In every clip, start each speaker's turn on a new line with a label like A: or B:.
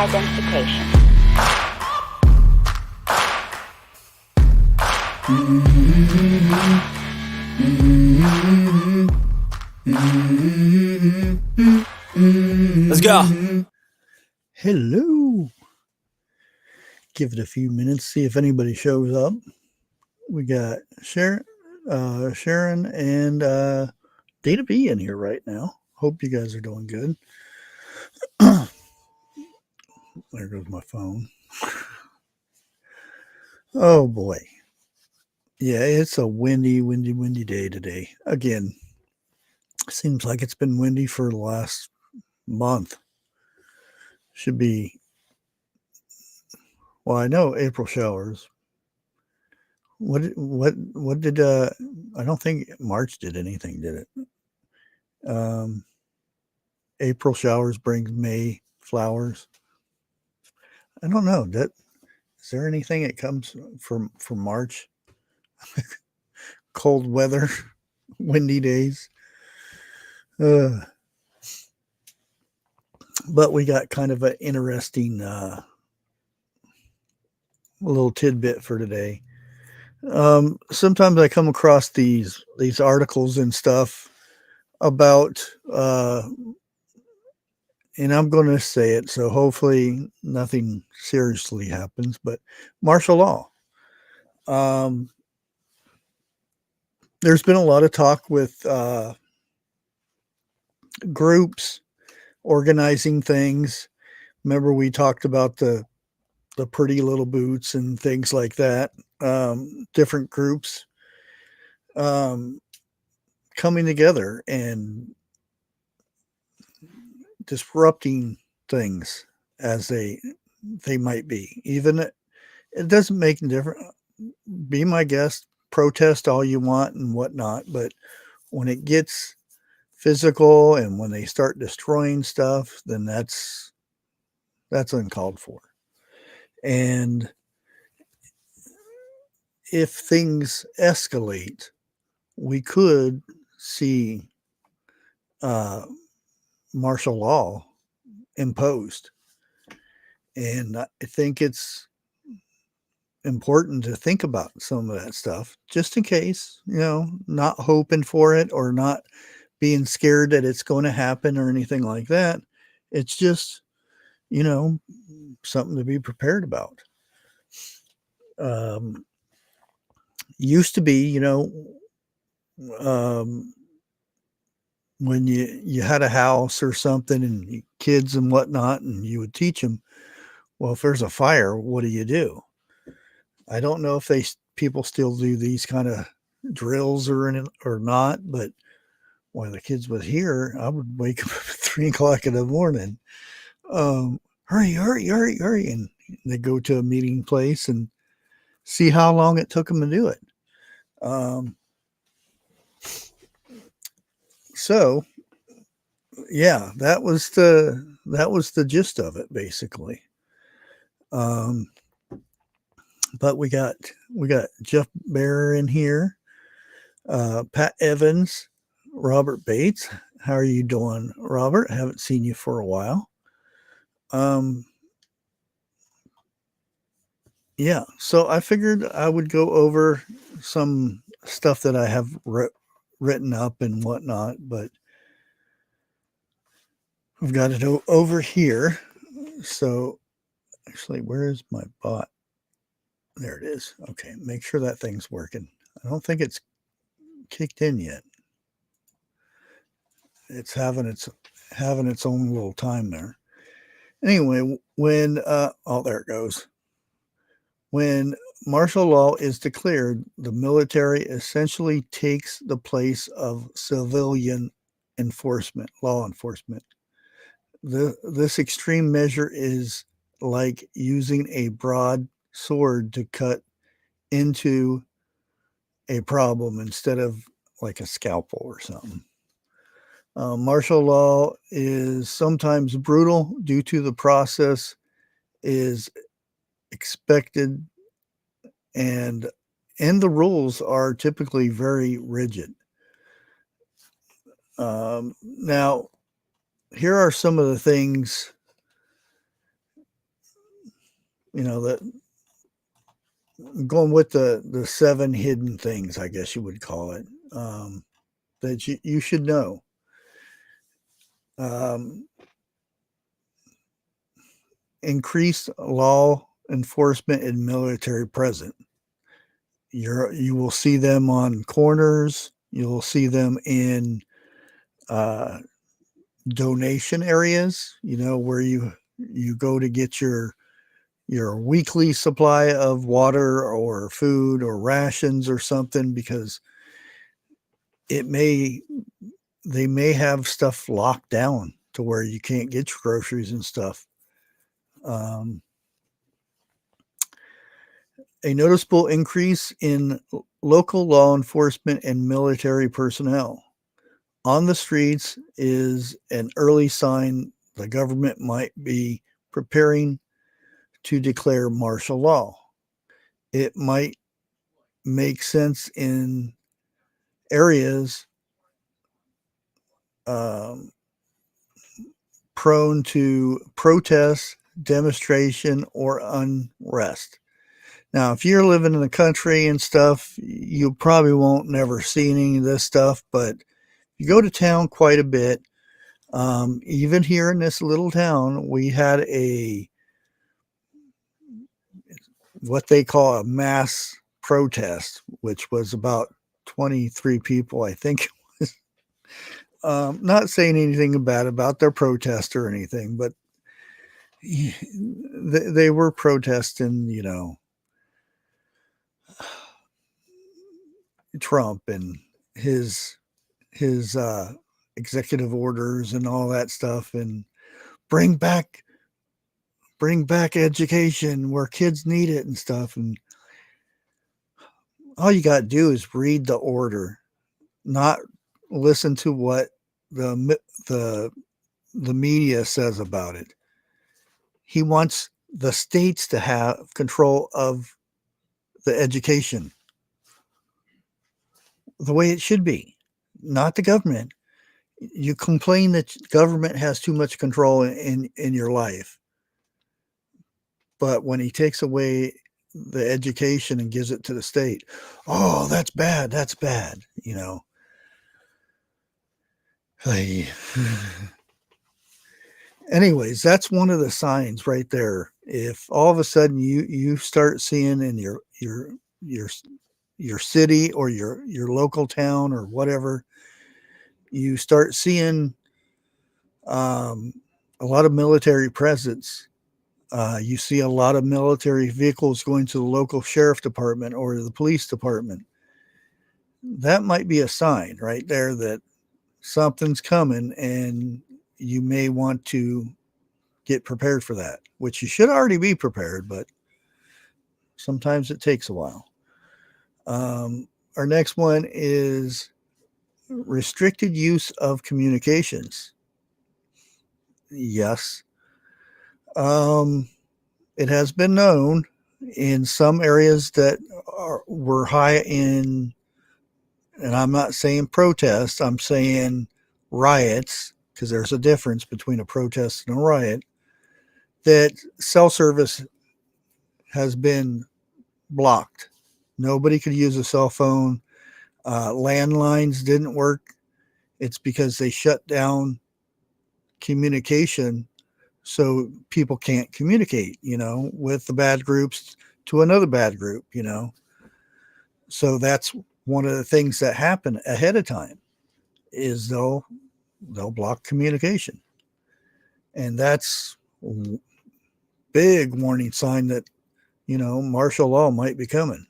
A: identification.
B: Let's go.
C: Hello. Give it a few minutes, see if anybody shows up. We got Sharon and Data B in here right now. Hope you guys are doing good. There goes my phone. Oh boy. Yeah, it's a windy day today. Again, seems like it's been windy for the last month. Should be, well, I know April showers. What did I don't think March did anything, did it? April showers brings May flowers. I don't know. Is there anything that comes from March? Cold weather, windy days. But we got kind of an interesting little tidbit for today. Sometimes I come across these articles and stuff about and I'm going to say it, so hopefully nothing seriously happens, but martial law. There's been a lot of talk with groups organizing things. Remember we talked about the pretty little boots and things like that. Different groups coming together and disrupting things as they might be. Even it doesn't make a difference. Be my guest, protest all you want and whatnot, but when it gets physical and when they start destroying stuff, then that's uncalled for. And if things escalate, we could see martial law imposed. And I think it's important to think about some of that stuff just in case, not hoping for it or not being scared that it's going to happen or anything like that. It's just, something to be prepared about. Used to be, when you had a house or something and kids and whatnot, and you would teach them, well, if there's a fire, what do you do? I don't know if people still do these kind of drills or not, but while the kids was here, I would wake up at 3 o'clock in the morning. Hurry. And they go to a meeting place and see how long it took them to do it. So yeah, that was the gist of it basically. But we got Jeff Bear in here, Pat Evans, Robert Bates. How are you doing, Robert? Haven't seen you for a while. Yeah, so I figured I would go over some stuff that I have written up and whatnot, but I've got it over here. So actually, where is my bot? There it is. Okay, make sure that thing's working. I don't think it's kicked in yet. It's having its own little time there. Anyway, when there it goes. When martial law is declared, the military essentially takes the place of civilian law enforcement. This extreme measure is like using a broad sword to cut into a problem instead of like a scalpel or something. Martial law is sometimes brutal due to the process is expected, and the rules are typically very rigid. Now, here are some of the things that going with the 7 hidden things, I guess you would call it, that you should know. Increased law enforcement and military presence. You will see them on corners. You'll see them in donation areas, where you go to get your weekly supply of water or food or rations or something, because they may have stuff locked down to where you can't get your groceries and stuff. A noticeable increase in local law enforcement and military personnel on the streets is an early sign the government might be preparing to declare martial law. It might make sense in areas prone to protest, demonstration, or unrest. Now, if you're living in the country and stuff, you probably won't never see any of this stuff, but you go to town quite a bit. Even here in this little town, we had what they call a mass protest, which was about 23 people, I think it was. Not saying anything bad about their protest or anything, but they were protesting, Trump and his executive orders and all that stuff, and bring back education where kids need it and stuff. And all you got to do is read the order, not listen to what the media says about it. He wants the states to have control of the education the way it should be, not the government. You complain that government has too much control in your life, but when he takes away the education and gives it to the state, oh, that's bad, Anyways, that's one of the signs right there. If all of a sudden you start seeing in your city or your local town or whatever, you start seeing a lot of military presence. You see a lot of military vehicles going to the local sheriff department or the police department. That might be a sign right there that something's coming, and you may want to get prepared for that, which you should already be prepared, but sometimes it takes a while. Our next one is restricted use of communications. Yes. It has been known in some areas that were high in, and I'm not saying protests, I'm saying riots, because there's a difference between a protest and a riot, that cell service has been blocked. Nobody could use a cell phone. Landlines didn't work. It's because they shut down communication, so people can't communicate, with the bad groups to another bad group, So that's one of the things that happen ahead of time, is they'll block communication. And that's a big warning sign that, martial law might be coming.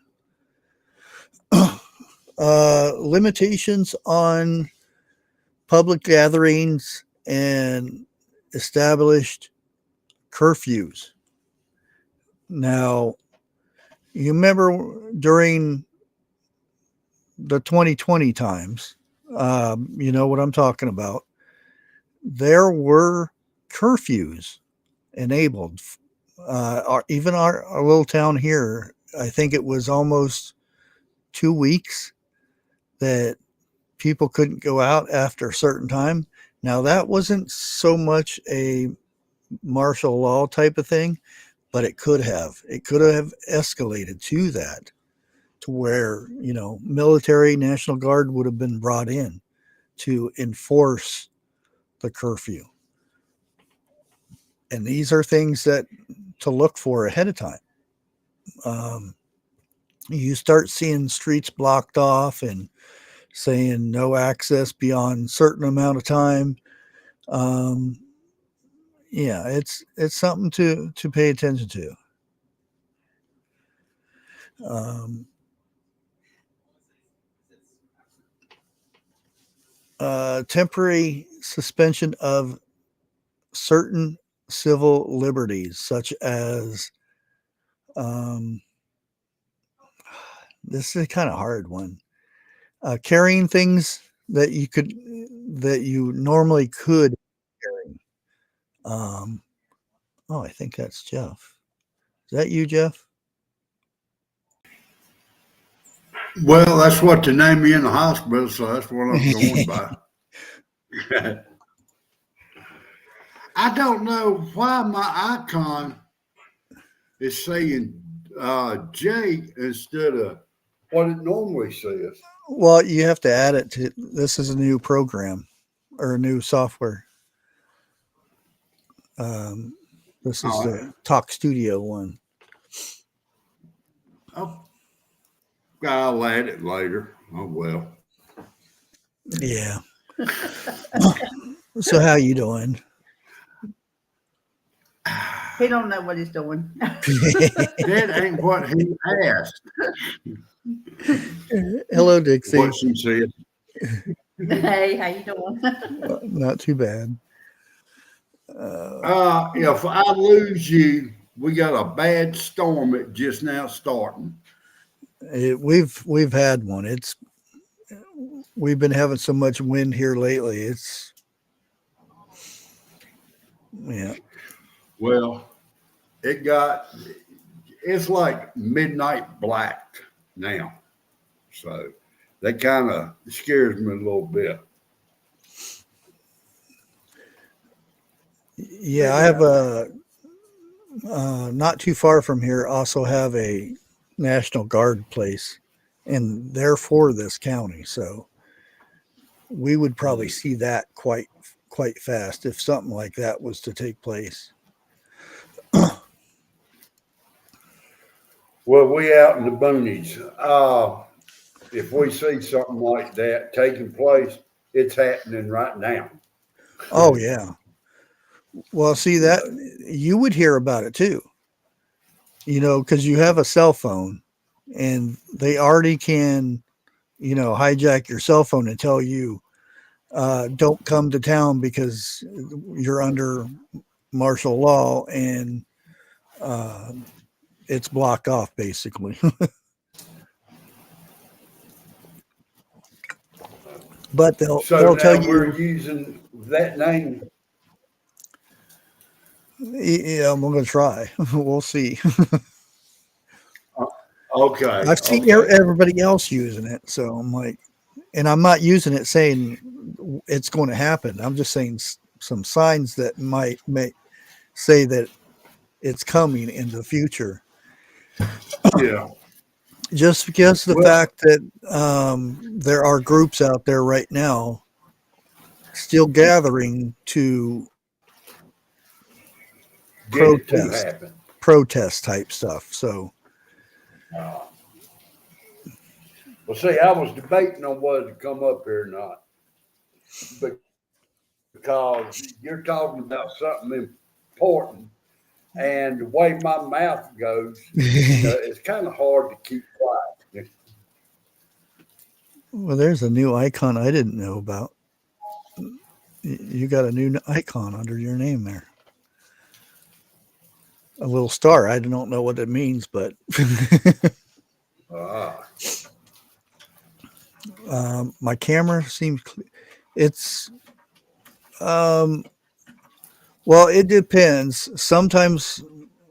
C: Limitations on public gatherings and established curfews. Now, you remember during the 2020 times, you know what I'm talking about. There were curfews enabled. Even our little town here, I think it was almost 2 weeks that people couldn't go out after a certain time. Now, that wasn't so much a martial law type of thing, but it could have escalated to that, to where, military, National Guard would have been brought in to enforce the curfew. And these are things that to look for ahead of time. You start seeing streets blocked off and saying no access beyond certain amount of time. Yeah, it's something to pay attention to. Temporary suspension of certain civil liberties, such as this is a kind of hard one. Carrying things that you normally could carry. I think that's Jeff. Is that you, Jeff?
A: Well, that's what they named me in the hospital, so that's what I'm going by. I don't know why my icon is saying J instead of what it normally says.
C: Well, you have to add it to. This is a new program or a new software. This is the Talk Studio one.
A: Oh, I'll add it later. Oh well.
C: Yeah. So how you doing?
B: He don't know what he's doing.
A: That ain't what he asked.
C: Hello, Dixie.
A: What she said.
B: Hey, how you doing?
C: Not too bad.
A: If I lose you, we got a bad storm at just now starting.
C: We've had one. We've been having so much wind here lately. Yeah.
A: Well, it's like midnight black now. So that kind of scares me a little bit.
C: Yeah, I have not too far from here, also have a National Guard place, and they're for this county. So we would probably see that quite fast if something like that was to take place.
A: Well, we out in the boonies. If we see something like that taking place, it's happening right now.
C: Oh yeah. Well, see that you would hear about it too. Because you have a cell phone, and they already can, hijack your cell phone and tell you, don't come to town because you're under martial law and it's blocked off, basically. But they'll tell you
A: we're using that name.
C: Yeah, I'm going to try. We'll see.
A: Okay.
C: I've seen everybody else using it, so I'm like, and I'm not using it saying it's going to happen. I'm just saying some signs that may say that it's coming in the future.
A: Yeah.
C: Just because the fact that there are groups out there right now still gathering to protest type stuff. So,
A: well, see, I was debating on whether to come up here or not, because you're talking about something important, and the way my mouth goes, it's kind of hard to keep quiet.
C: Well, there's a new icon I didn't know about. You got a new icon under your name there. A little star. I don't know what it means, but my camera seems it's well, it depends. Sometimes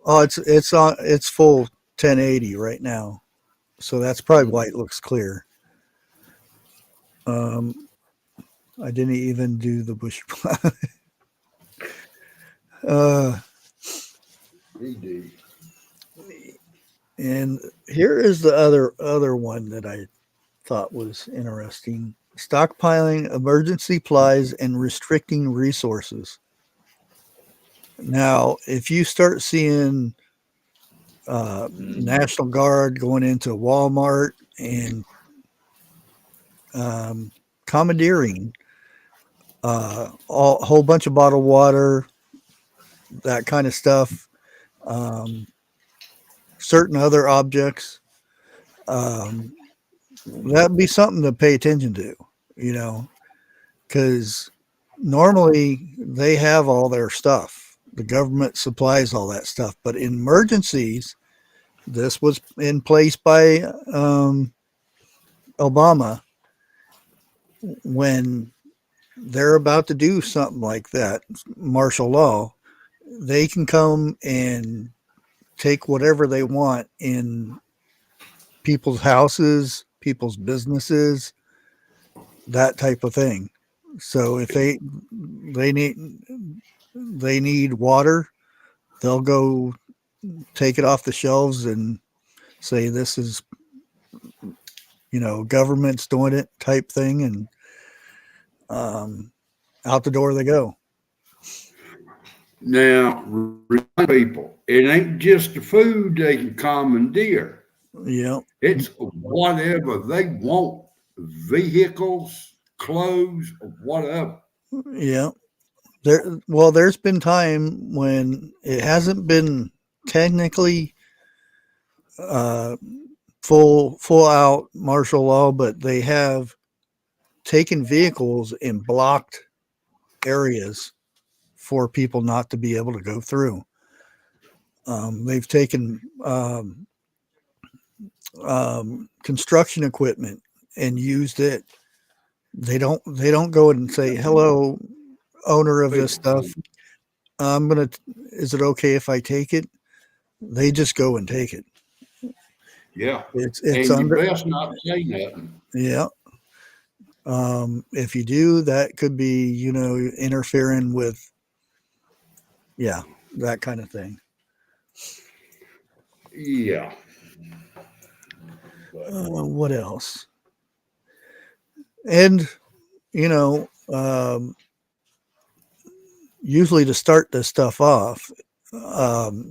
C: it's full 1080 right now, so that's probably why it looks clear. I didn't even do the bush.
A: He did.
C: And here is the other one that I thought was interesting. Stockpiling emergency supplies and restricting resources. Now, if you start seeing National Guard going into Walmart and commandeering a whole bunch of bottled water, that kind of stuff, certain other objects, that'd be something to pay attention to, you know, because normally they have all their stuff. The government supplies all that stuff, but in emergencies, this was in place by Obama. When they're about to do something like that, martial law, they can come and take whatever they want in people's houses, people's businesses, that type of thing. So if they need water, they'll go take it off the shelves and say this is, you know, government's doing it type thing, and out the door they go.
A: Now, remind people, it ain't just the food they can commandeer.
C: Yeah.
A: It's whatever they want, vehicles, clothes, or whatever.
C: Yeah. There's been time when it hasn't been technically full out martial law, but they have taken vehicles and blocked areas for people not to be able to go through. They've taken construction equipment and used it. They don't go and say, hello, owner of this stuff, is it okay if I take it? They just go and take it.
A: Yeah.
C: It's
A: And
C: under,
A: you best not say nothing.
C: yeah. If you do, that could be, you know, interfering with, yeah, that kind of thing.
A: Yeah.
C: What else? And, you know, usually to start this stuff off,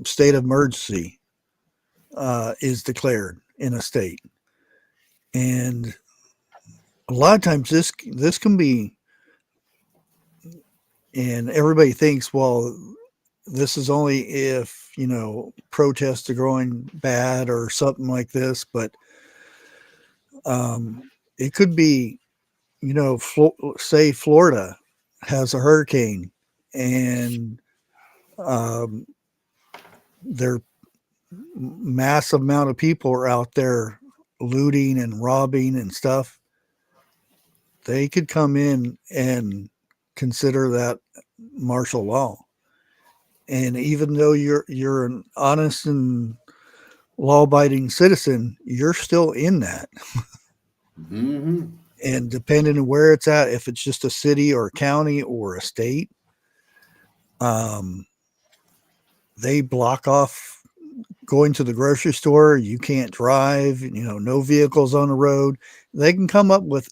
C: state of emergency is declared in a state. And a lot of times this can be, and everybody thinks, well, this is only if, you know, protests are going bad or something like this, but it could be, you know, say Florida has a hurricane and their massive amount of people are out there looting and robbing and stuff. They could come in and consider that martial law. And even though you're an honest and law-abiding citizen, you're still in that.
A: Mm-hmm.
C: And depending on where it's at, if it's just a city or a county or a state, they block off going to the grocery store. You can't drive, you know, no vehicles on the road. They can come up with,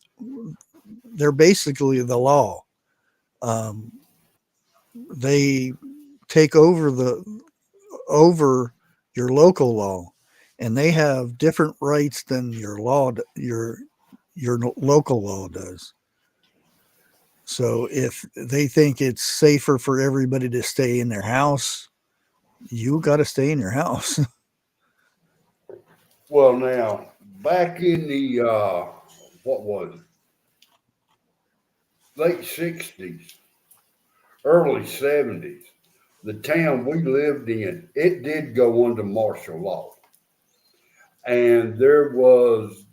C: they're basically the law. They take over your local law, and they have different rights than your local law does. So if they think it's safer for everybody to stay in their house, you got to stay in your house.
A: Well, now, back in the, what was it? Late 60s, early 70s, the town we lived in, it did go under martial law. And there was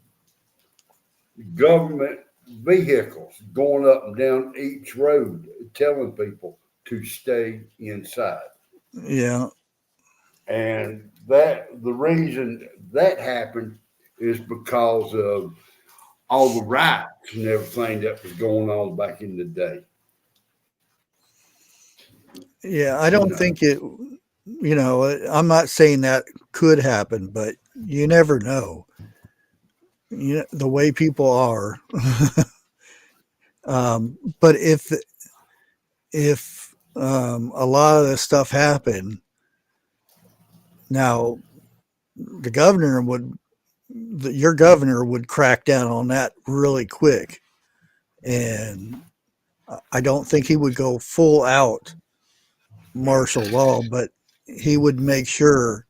A: government vehicles going up and down each road telling people to stay inside.
C: Yeah.
A: And that the reason that happened is because of all the riots and everything that was going on back in the day.
C: Yeah. I don't think it, you know, I'm not saying that could happen, but you never know. You know, the way people are. But if a lot of this stuff happened, now the governor would, your governor would crack down on that really quick, and I don't think he would go full out martial law, but he would make sure,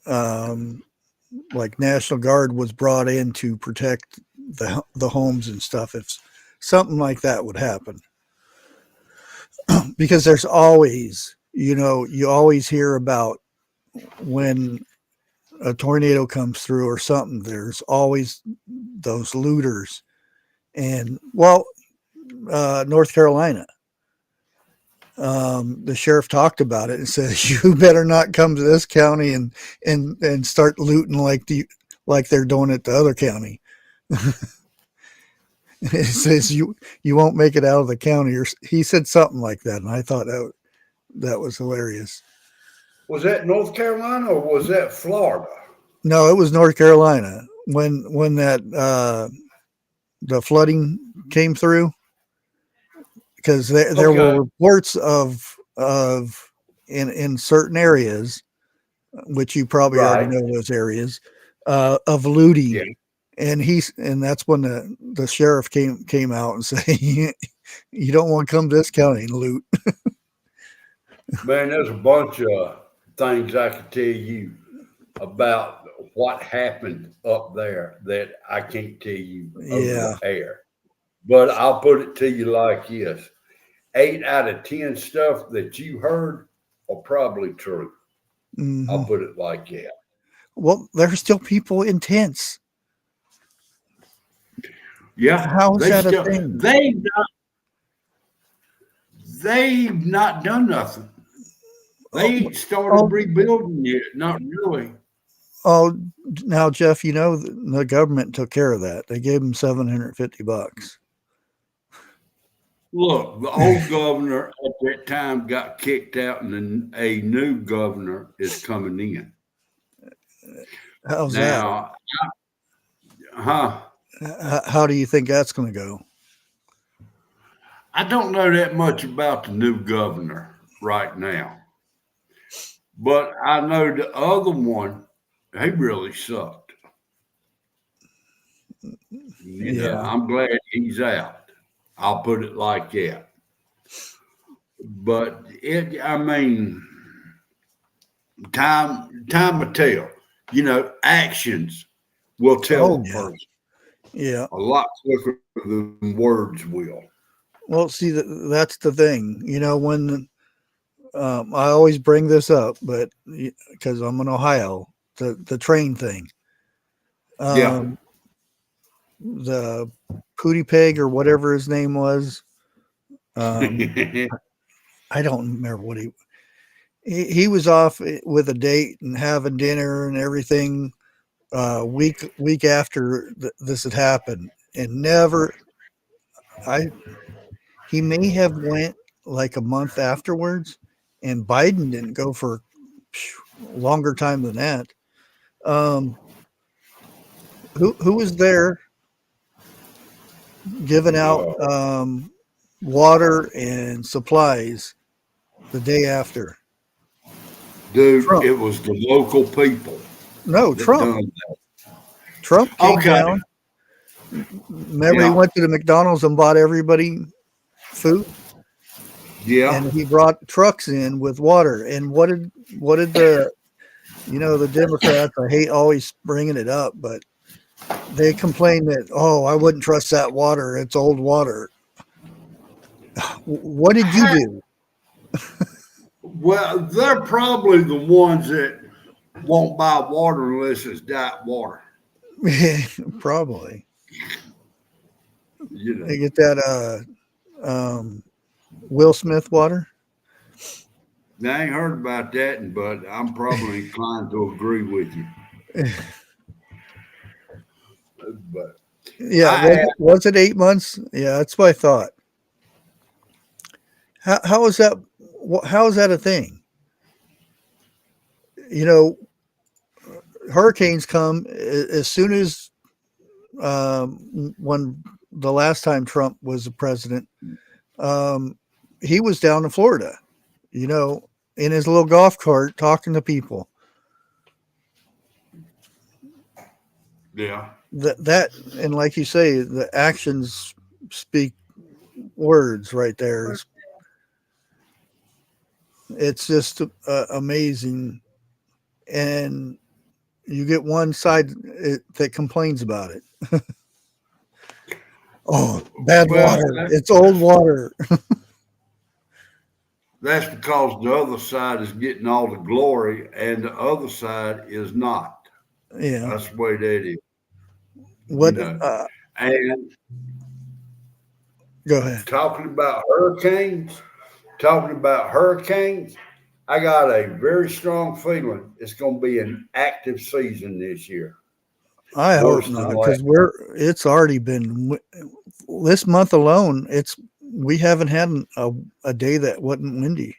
C: like National Guard was brought in to protect the homes and stuff if something like that would happen. Because there's always, you know, you always hear about when a tornado comes through or something, there's always those looters. And well, North Carolina, the sheriff talked about it and said, you better not come to this county and start looting like they're doing it to other county. It says you won't make it out of the county, or he said something like that, and I thought that was hilarious.
A: Was that North Carolina or was that Florida?
C: No, it was North Carolina when that the flooding came through, because there were reports of in certain areas, which you probably already know those areas, of looting.
A: Yeah.
C: And that's when the sheriff came out and said, you don't want to come to this county and loot.
A: Man, there's a bunch of things I could tell you about what happened up there that I can't tell you over the air. But I'll put it to you like this. 8 out of 10 stuff that you heard are probably true. Mm-hmm. I'll put it like that.
C: Well, there's still people in tents.
A: Yeah.
C: How is that a thing?
A: They've not done nothing. They started rebuilding it, not really.
C: Oh, now, Jeff, you know, the government took care of that. They gave them $750.
A: Look, the old governor at that time got kicked out, and a new governor is coming in.
C: How's that? How do you think that's going to go?
A: I don't know that much about the new governor right now, but I know the other one, he really sucked. You know, I'm glad he's out. I'll put it like that. But I mean, time will tell. You know, actions will tell a person.
C: Yeah.
A: A lot quicker than words will.
C: Well, see, that's the thing. You know, when I always bring this up, but because I'm in Ohio, the train thing. The Pootie Peg or whatever his name was. I don't remember what he was off with a date and having dinner and everything week after this had happened, and he may have went like a month afterwards, and Biden didn't go for a longer time than that. Who was there giving out water and supplies the day after?
A: Dude, Trump. It was the local people.
C: No, Trump. Trump came down. Remember, he went to the McDonald's and bought everybody food. Yeah, and he brought trucks in with water. And what did the Democrats? I hate always bringing it up, but they complained that, I wouldn't trust that water. It's old water. What did you do?
A: Well, they're probably the ones that won't buy water unless it's diet water.
C: Probably.
A: You know.
C: They get that Will Smith water.
A: I ain't heard about that, but I'm probably inclined to agree with you. But
C: yeah, was it 8 months? Yeah, that's what I thought. How is that? How is that a thing? You know, hurricanes come as soon as when the last time Trump was the president, he was down in Florida, you know, in his little golf cart talking to people.
A: Yeah.
C: That and like you say, the actions speak words right there. It's just amazing. And you get one side that complains about it. Oh, bad water. It's old water.
A: That's because the other side is getting all the glory and the other side is not.
C: Yeah.
A: That's the way that is.
C: What?
A: You know? And
C: go ahead.
A: Talking about hurricanes, I got a very strong feeling it's going to be an active season this year.
C: I hope not, because it's already been this month alone. We haven't had a day that wasn't windy,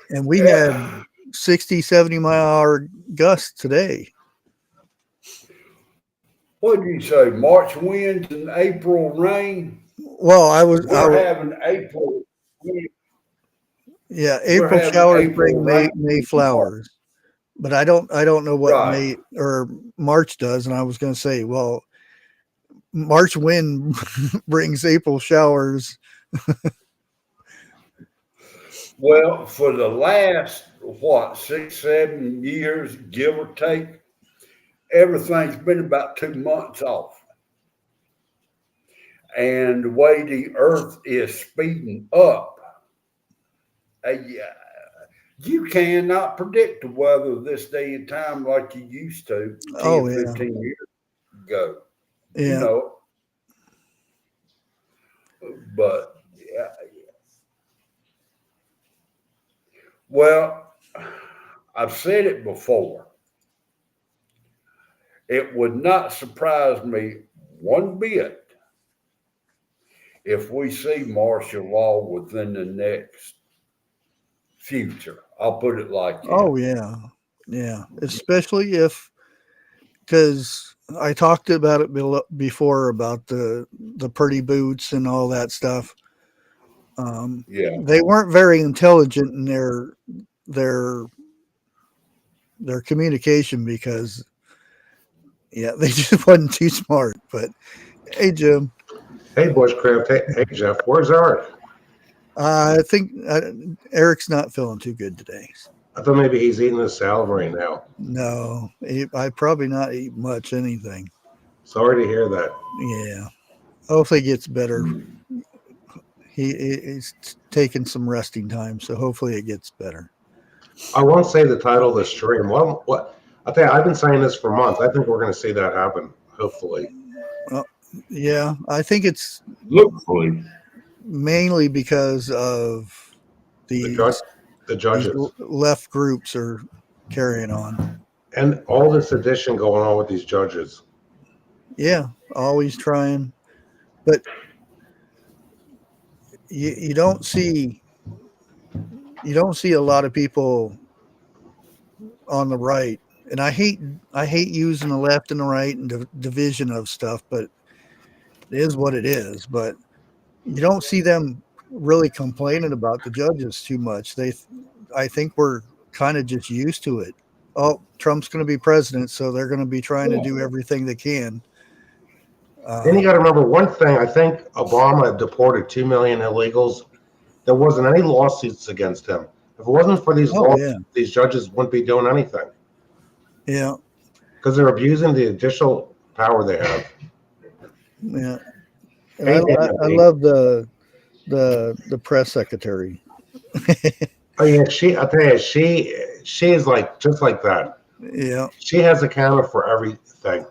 C: and we had 60, 70 mile hour gusts today.
A: What did you say? March winds and April rain?
C: Well,
A: we're having April.
C: Yeah, April showers bring May flowers. But I don't know what May or March does. And I was going to say, well, March wind brings April showers.
A: Well, for the last, 6, 7 years, give or take, everything's been about 2 months off. And the way the earth is speeding up, you cannot predict the weather this day and time like you used to 15 years ago.
C: Yeah.
A: You know, but yeah. Well, I've said it before. It would not surprise me one bit if we see martial law within the next future. I'll put it like that.
C: Oh, yeah. Yeah. Especially because I talked about it before about the pretty boots and all that stuff. They weren't very intelligent in their communication because, they just wasn't too smart. But hey, Jim.
D: Hey, Bushcraft. Hey, Jeff. Where's Eric?
C: I think Eric's not feeling too good today.
D: I thought maybe he's eating his salad right now.
C: No, I probably not eat much anything.
D: Sorry to hear that.
C: Yeah. Hopefully he gets better. He's taking some resting time, so hopefully it gets better.
D: I won't say the title of the stream. Well, I think I've been saying this for months. I think we're going to see that happen, hopefully.
C: Well, yeah, I think it's
A: hopefully
C: mainly because of the
D: judges.
C: Left groups are carrying on.
D: And all this sedition going on with these judges.
C: Yeah, always trying. But you don't see a lot of people on the right. And I hate using the left and the right and the division of stuff, but it is what it is. But you don't see them really complaining about the judges too much. I think we're kind of just used to it. Oh, Trump's going to be president, so they're going to be trying to do everything they can.
D: Then you got to remember one thing. I think Obama deported 2 million illegals. There wasn't any lawsuits against him. If it wasn't for these lawsuits, these judges wouldn't be doing anything.
C: Yeah.
D: Because they're abusing the additional power they have.
C: Yeah. And I love the press secretary.
D: Oh yeah, I tell you, she is like just like that.
C: Yeah.
D: She has a counter for everything.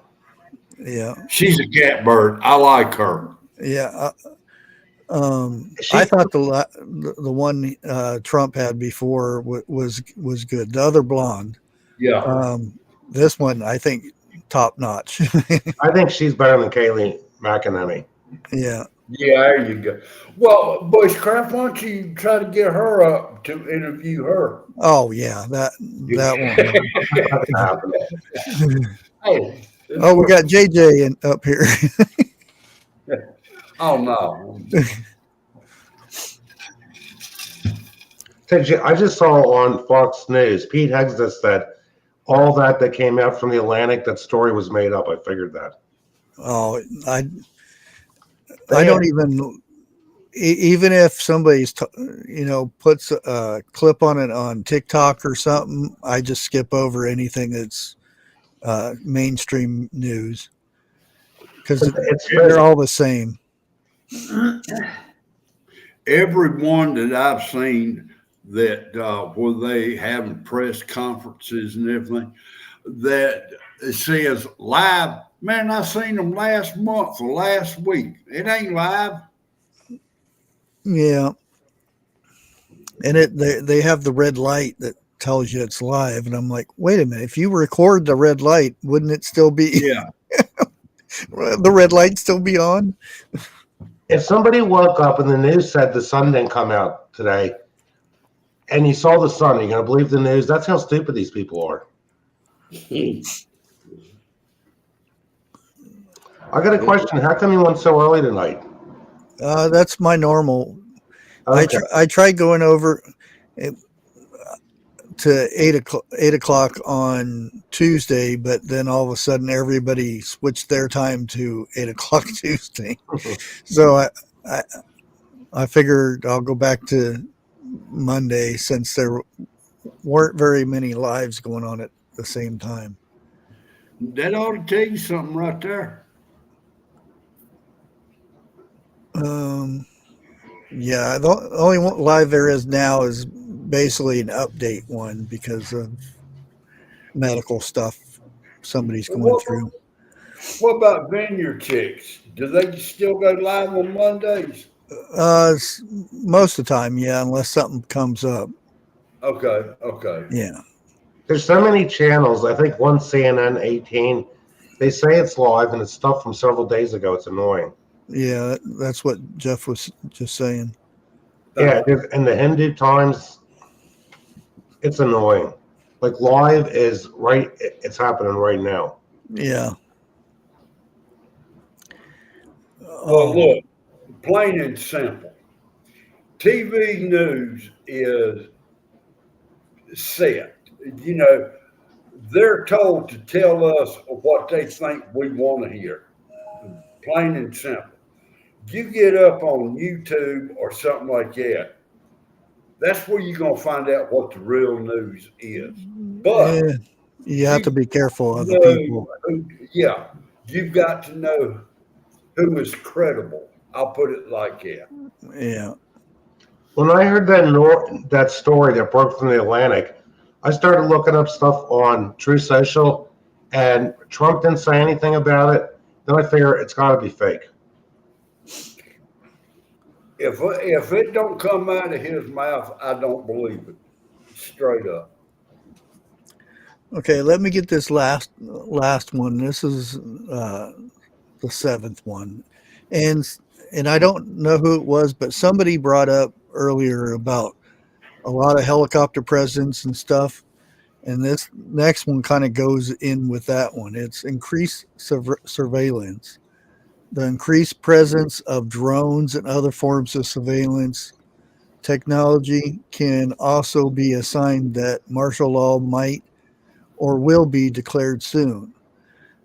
C: Yeah.
A: She's a catbird. I like her.
C: Yeah. I thought the one Trump had before was good. The other blonde.
A: Yeah.
C: This one, I think, top notch.
D: I think she's better than Kayleigh McEnany.
C: Yeah.
A: Yeah, there you go. Well, Bushcraft, why don't you try to get her up to interview her?
C: Oh yeah, that won't happen.
A: Hey,
C: Oh, we got JJ up here.
A: oh no.
D: I just saw on Fox News, Pete Hegseth said all that came out from the Atlantic, that story was made up. I figured that.
C: Oh, I don't even if somebody's puts a clip on it on TikTok or something, I just skip over anything that's mainstream news because they're all the same.
A: Everyone that I've seen that where they having press conferences and everything that says live, man, I seen them last month or last week. It ain't live.
C: Yeah, and they have the red light that tells you it's live, and I'm like, wait a minute, if you record the red light, wouldn't it still be?
A: Yeah.
C: The red light still be on?
D: If somebody woke up and the news said the sun didn't come out today, and you saw the sun, are you going to believe the news? That's how stupid these people are. I got a question. How come you went so early tonight?
C: That's my normal.
D: Okay.
C: I tried going over to 8 o'clock on Tuesday, but then all of a sudden everybody switched their time to 8 o'clock Tuesday. So I figured I'll go back to Monday since there weren't very many lives going on at the same time.
A: That ought to tell you something right there.
C: Yeah, the only one live there is now is basically an update one because of medical stuff somebody's going through.
A: What about Vineyard Chicks? Do they still go live on Mondays?
C: Most of the time, yeah, unless something comes up.
A: Okay.
C: Yeah.
D: There's so many channels. I think one CNN 18, they say it's live and it's stuff from several days ago. It's annoying.
C: Yeah, that's what Jeff was just saying.
D: Yeah, in the Hindu Times, it's annoying. Like live is right, it's happening right now.
C: Yeah.
A: Well, look, plain and simple. TV news is set. You know, they're told to tell us what they think we want to hear. Plain and simple. You get up on YouTube or something like that, that's where you're going to find out what the real news is. But
C: yeah, you have to be careful of the people.
A: You've got to know who is credible. I'll put it like that.
C: Yeah.
D: When I heard that story that broke from the Atlantic, I started looking up stuff on True Social, and Trump didn't say anything about it. Then I figure it's got to be fake.
A: If it don't come out of his mouth, I don't believe it. Straight up.
C: Okay, let me get this last one. This is the seventh one, and I don't know who it was, but somebody brought up earlier about a lot of helicopter presence and stuff, and this next one kind of goes in with that one. It's increased surveillance. The increased presence of drones and other forms of surveillance technology can also be a sign that martial law might or will be declared soon.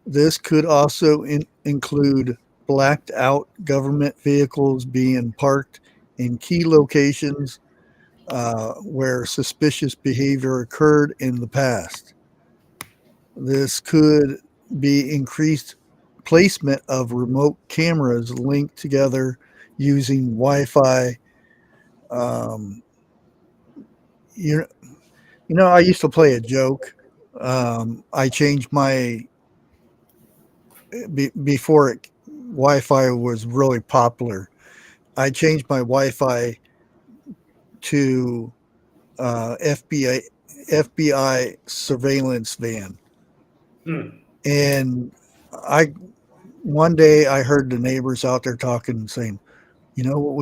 C: This could also include blacked out government vehicles being parked in key locations where suspicious behavior occurred in the past. This could be increased placement of remote cameras linked together using Wi-Fi. You know, I used to play a joke. I changed my before Wi-Fi was really popular. I changed my Wi-Fi to FBI surveillance van, and one day I heard the neighbors out there talking and saying, You know what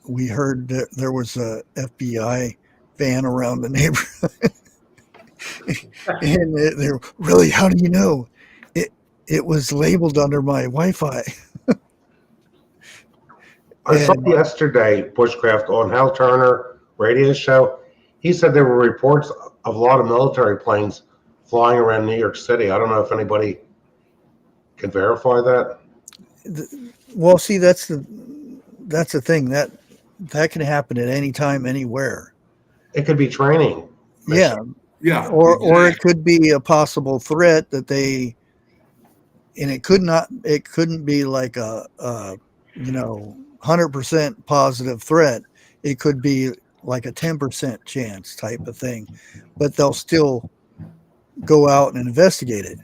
C: we heard that there was a FBI van around the neighborhood, and they're really, how do you know? It was labeled under my Wi-Fi.
D: I saw yesterday, Bushcraft, on Hal Turner radio show. He said there were reports of a lot of military planes flying around New York City. I don't know if anybody can verify that.
C: Well, see, that's the thing that can happen at any time, anywhere.
D: It could be training.
C: Mission.
A: Yeah.
C: Or it could be a possible threat that they, and it couldn't be like a 100% positive threat. It could be like a 10% chance type of thing, but they'll still go out and investigate it.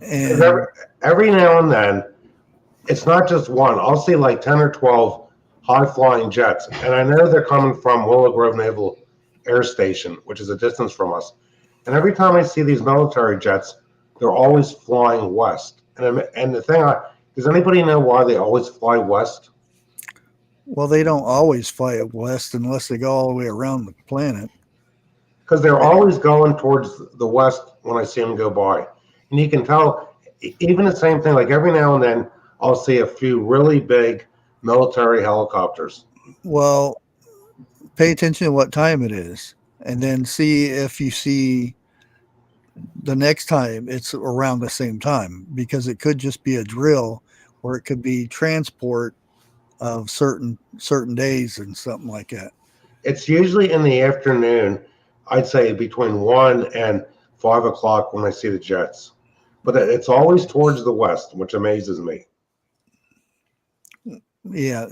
C: And
D: every now and then, it's not just one. I'll see like 10 or 12 high-flying jets, and I know they're coming from Willow Grove Naval Air Station, which is a distance from us. And every time I see these military jets, they're always flying west. And the thing, does anybody know why they always fly west?
C: Well, they don't always fly west unless they go all the way around the planet.
D: Because they're always going towards the west when I see them go by. And you can tell, even the same thing, like every now and then, I'll see a few really big military helicopters.
C: Well, pay attention to what time it is, and then see if you see the next time it's around the same time, because it could just be a drill, or it could be transport of certain days and something like that.
D: It's usually in the afternoon. I'd say between 1 and 5 o'clock when I see the jets, but it's always towards the west, which amazes me.
C: Yeah,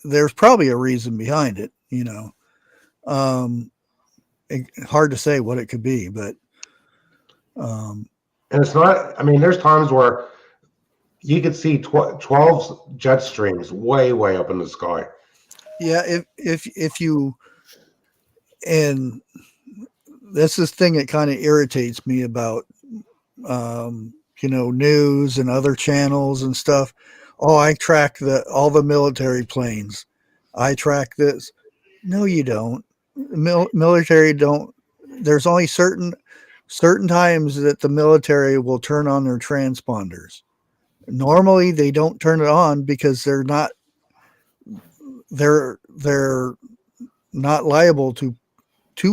C: there's probably a reason behind it, hard to say what it could be, but
D: and it's not, I mean, there's times where you could see 12 jet streams way up in the sky.
C: Yeah, if you, and that's this thing that kind of irritates me about news and other channels and stuff. Oh, I track all the military planes. I track this. No, you don't. Military don't. There's only certain times that the military will turn on their transponders. Normally, they don't turn it on because they're not liable to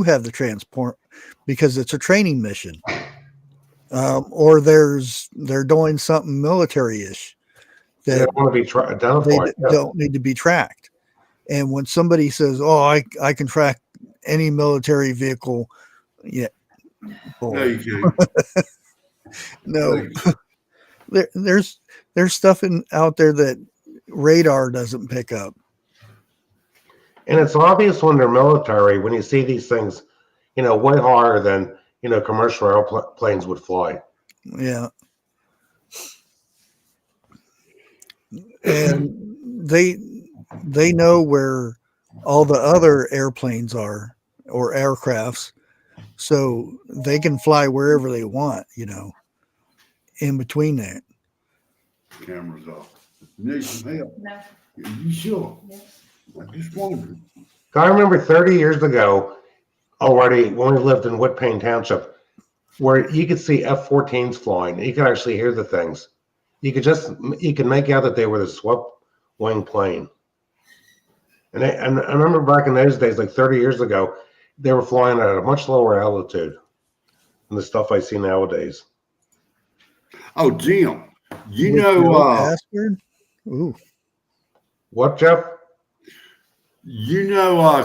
C: have the transport, because it's a training mission, or they're doing something military-ish that
D: they don't want to be identified.
C: They don't need to be tracked. And when somebody says, "Oh, I can track any military vehicle," yeah,
A: no, you can't.
C: No, there's stuff out there that radar doesn't pick up.
D: And it's obvious when they're military, when you see these things, way higher than, commercial airplanes would fly.
C: Yeah. And they know where all the other airplanes are, or aircrafts, so they can fly wherever they want, in between that.
A: Camera's off. You need some help?
B: No.
A: You sure?
B: Yes.
A: I just wondered.
D: I remember 30 years ago already, when we lived in Whitpain Township, where you could see F-14s flying. You could actually hear the things. You could make out that they were the swept wing plane. And I remember back in those days, like 30 years ago, they were flying at a much lower altitude than the stuff I see nowadays.
A: Oh, Jim, you
C: With
A: know,
C: no password? Ooh.
D: What, Jeff?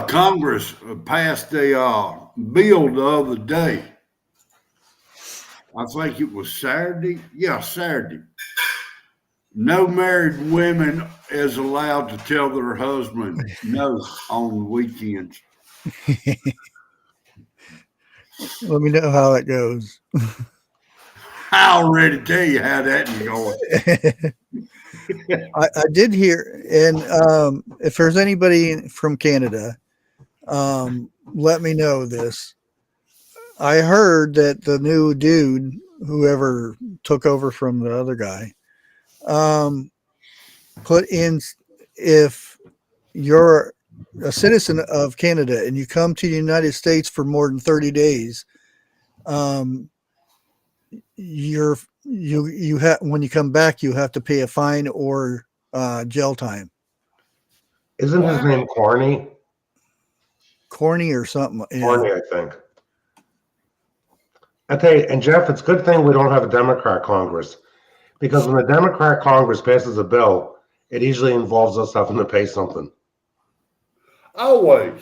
A: Congress passed a bill the other day. I think it was Saturday. Yeah, Saturday. No married women is allowed to tell their husband no on the weekends.
C: Let me know how it goes.
A: I already tell you how that's going.
C: I did hear, and if there's anybody from Canada, let me know this. I heard that the new dude, whoever took over from the other guy, put in if you're a citizen of Canada and you come to the United States for more than 30 days, you have, when you come back, you have to pay a fine or jail time.
D: Isn't his name
C: Corny or something? Yeah.
D: Corny, I think. I tell you, and Jeff, it's a good thing we don't have a Democrat Congress, because when the Democrat Congress passes a bill, it usually involves us having to pay something.
A: Always.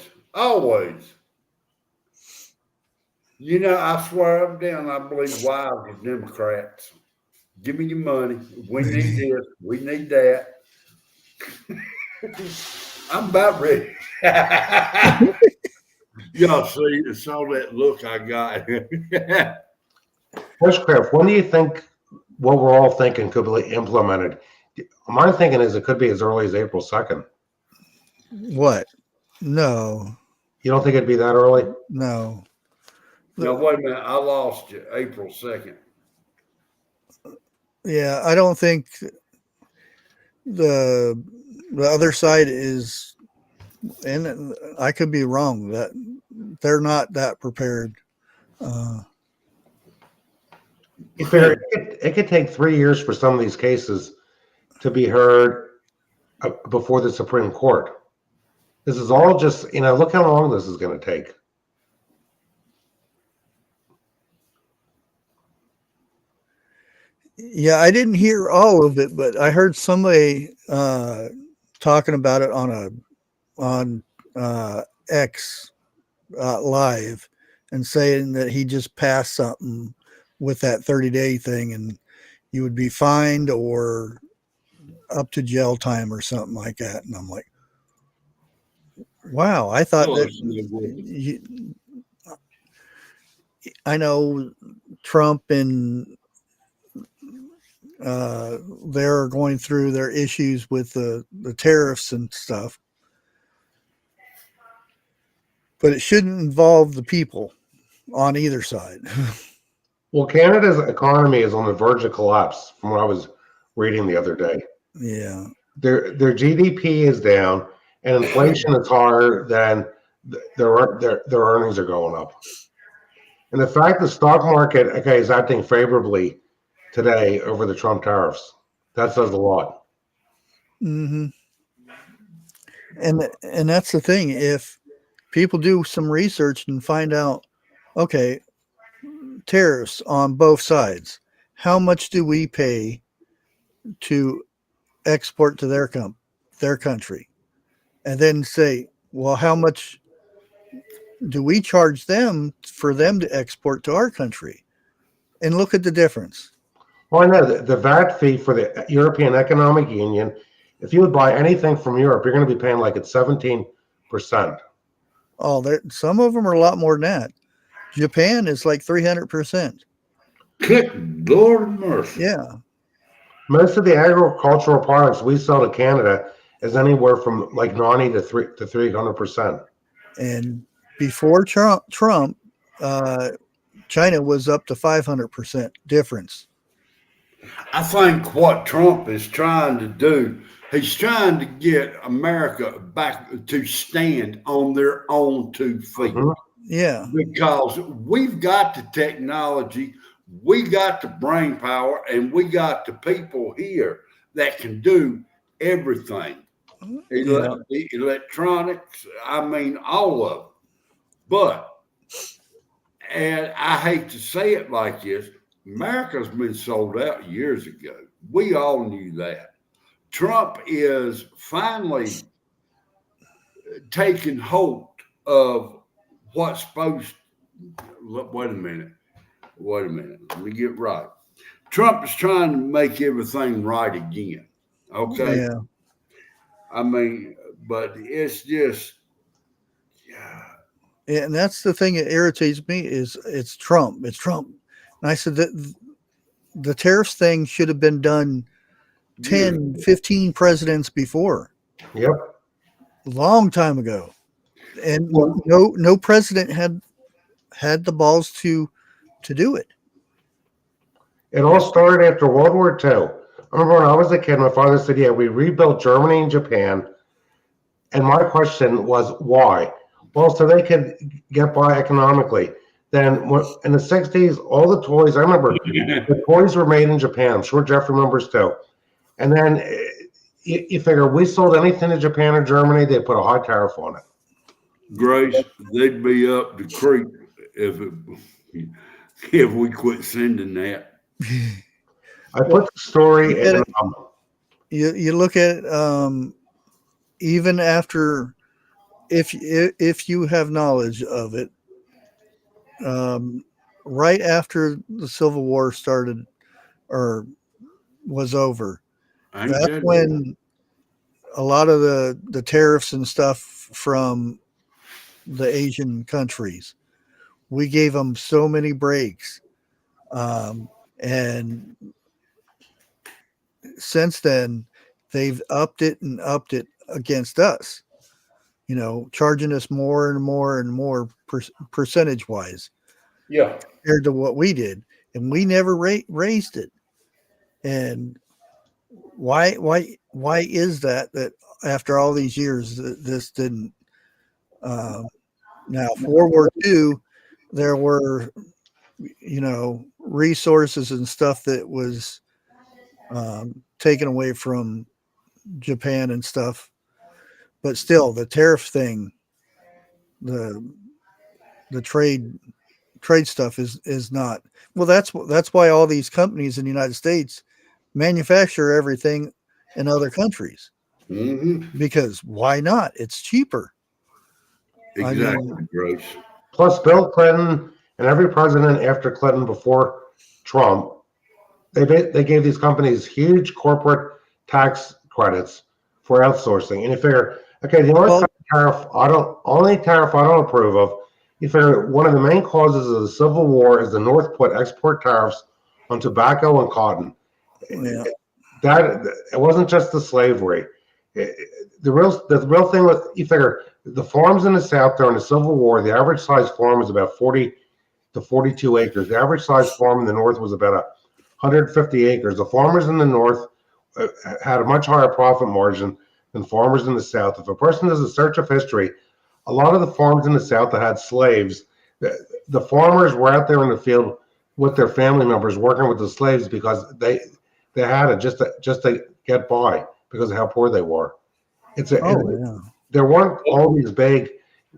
A: You know, I swear up down, I believe wives are Democrats. Give me your money. We need this. We need that. I'm about ready. Y'all saw that look I got.
D: Bushcraft, when do you think what we're all thinking could be implemented? My thinking is it could be as early as April 2nd.
C: What? No.
D: You don't think it'd be that early?
C: No.
A: No, wait a minute. I lost you. April 2nd.
C: Yeah, I don't think the other side is, and I could be wrong, that they're not that prepared.
D: It could take 3 years for some of these cases to be heard before the Supreme Court. This is all just, look how long this is going to take.
C: Yeah, I didn't hear all of it, but I heard somebody talking about it on X live and saying that he just passed something with that 30-day thing and you would be fined or up to jail time or something like that. And I'm like, wow, I thought that I know Trump and they're going through their issues with the tariffs and stuff, but it shouldn't involve the people on either side.
D: Well, Canada's economy is on the verge of collapse from what I was reading the other day.
C: Yeah.
D: Their GDP is down and inflation is higher than their earnings are going up. And the fact the stock market, is acting favorably today over the Trump tariffs, that says a lot.
C: Mm-hmm. And that's the thing. If people do some research and find out, okay, tariffs on both sides, how much do we pay to export to their country? And then say, well, how much do we charge them for them to export to our country? And look at the difference.
D: Well, I know the VAT fee for the European Economic Union, if you would buy anything from Europe, you're going to be paying like at 17%.
C: Oh, some of them are a lot more than that. Japan is like 300%.
A: Good Lord mercy.
C: Yeah.
D: Most of the agricultural products we sell to Canada is anywhere from like 90 to 300%.
C: And before Trump, China was up to 500% difference.
A: I think what Trump is trying to do, he's trying to get America back to stand on their own 2 feet.
D: Mm-hmm.
C: Yeah.
A: Because we've got the technology, we got the brain power, and we got the people here that can do everything. Electronics, all of it. But, and I hate to say it like this, America's been sold out years ago. We all knew that. Trump is finally taking hold of what's supposed. Wait a minute. Let me get right. Trump is trying to make everything right again. Okay.
C: Yeah.
A: But it's just.
C: Yeah, and that's the thing that irritates me is it's Trump. It's Trump. And I said that the tariffs thing should have been done 10, 15 presidents before.
D: Yep.
C: Long time ago. And no president had the balls to do it.
D: It all started after World War II I remember when I was a kid, my father said, yeah, we rebuilt Germany and Japan. And my question was, why? Well, so they could get by economically. Then in the 60s, all the toys, I remember the toys were made in Japan. I'm sure Jeff remembers too. And then you figure we sold anything to Japan or Germany, they put a high tariff on it.
A: Grace, they'd be up the creek if we quit sending that.
D: I put the story in.
C: You look at even after, if you have knowledge of it, right after the Civil War started or was over, that's when a lot of the tariffs and stuff from the Asian countries, we gave them so many breaks. And since then, they've upped it against us, charging us more and more and more percentage wise.
A: Yeah.
C: Compared to what we did. And we never raised it. And why is that after all these years, this didn't, now World War II, there were, resources and stuff that was taken away from Japan and stuff, but still the tariff thing, the trade stuff is not, well, that's why all these companies in the United States manufacture everything in other countries. Because why not? It's cheaper.
A: Exactly, Grace.
D: Plus, Bill Clinton and every president after Clinton before Trump, they gave these companies huge corporate tax credits for outsourcing. And you figure, okay, the only tariff I don't approve of, you figure one of the main causes of the Civil War is the North put export tariffs on tobacco and cotton.
C: Yeah.
D: That it wasn't just the slavery. The real thing was, you figure the farms in the South during the Civil War, the average size farm was about 40 to 42 acres. The average size farm in the North was about 150 acres. The farmers in the North had a much higher profit margin than farmers in the South. If a person does a search of history, a lot of the farms in the South that had slaves, the farmers were out there in the field with their family members working with the slaves because they had it just to get by because of how poor they were. There weren't all these big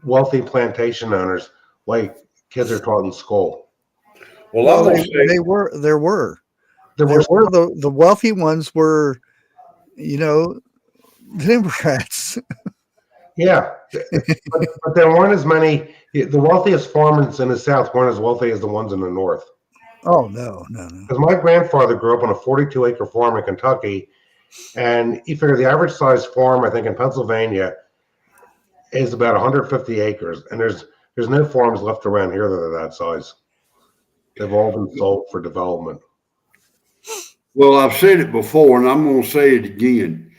D: wealthy plantation owners like kids are taught in school.
A: Well,
C: there were the wealthy ones were, Democrats.
D: Yeah, but there weren't as many. The wealthiest farmers in the South weren't as wealthy as the ones in the North.
C: Oh, no.
D: Because my grandfather grew up on a 42-acre farm in Kentucky, and you figure the average size farm, I think, in Pennsylvania is about 150 acres, and there's no farms left around here that are that size. They've all been sold for development.
A: Well, I've said it before, and I'm going to say it again.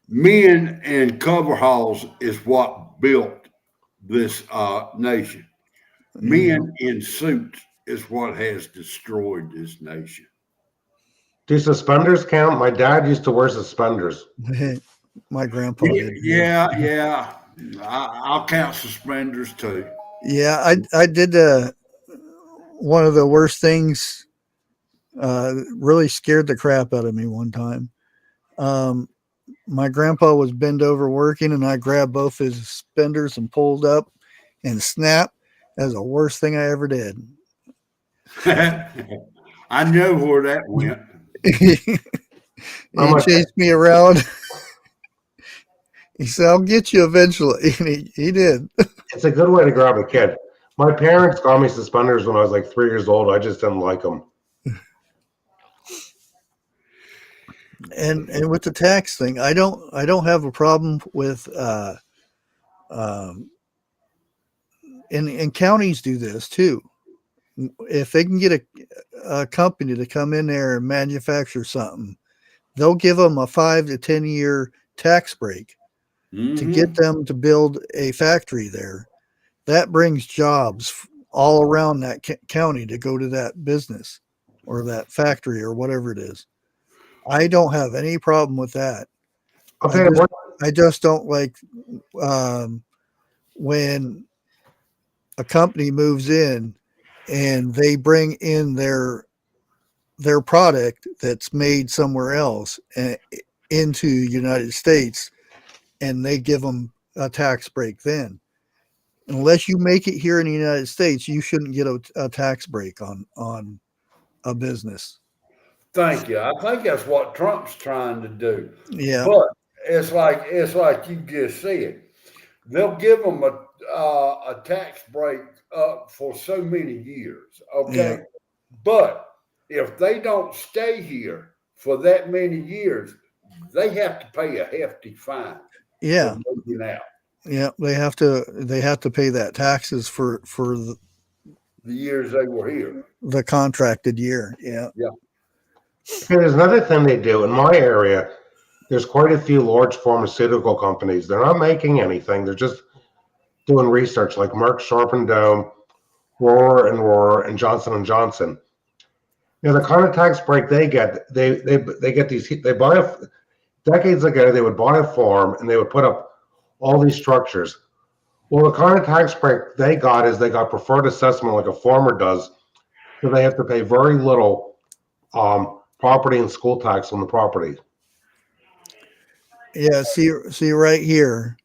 A: Men and coveralls is what built this nation. Men in suits is what has destroyed this nation.
D: Do suspenders count? My dad used to wear suspenders.
C: My grandpa did.
A: Yeah. I'll count suspenders too.
C: Yeah, I did one of the worst things. Really scared the crap out of me one time. My grandpa was bent over working, and I grabbed both his suspenders and pulled up and snap. That was the worst thing I ever did.
A: I know where that went.
C: He chased me around. He said, "I'll get you eventually." And he did.
D: It's a good way to grab a kid. My parents got me suspenders when I was like 3 years old. I just didn't like them.
C: And with the tax thing, I don't have a problem with and counties do this too. If they can get a company to come in there and manufacture something, they'll give them a 5 to 10 year tax break to get them to build a factory there. That brings jobs all around that county to go to that business or that factory or whatever it is. I don't have any problem with that.
D: I'll tell you what.
C: I just don't like when a company moves in and they bring in their product that's made somewhere else into United States, and they give them a tax break. Then, unless you make it here in the United States, you shouldn't get a tax break on a business.
A: Thank you. I think that's what Trump's trying to do.
C: Yeah.
A: But it's like you just said. They'll give them a tax break up for so many years. Okay.
C: Yeah.
A: But if they don't stay here for that many years, they have to pay a hefty fine.
C: Yeah.
A: For moving out.
C: Yeah. They have to pay that taxes for
A: the years they were here.
C: The contracted year. Yeah.
A: Yeah.
D: Okay, there's another thing they do in my area. There's quite a few large pharmaceutical companies. They're not making anything. They're just doing research, like Merck, Sharp and Dome, Rohr and Johnson & Johnson. You know, the kind of tax break they get, they get these, decades ago, they would buy a farm and they would put up all these structures. Well, the kind of tax break they got is they got preferred assessment like a farmer does. So they have to pay very little property and school tax on the property.
C: Yeah. See right here.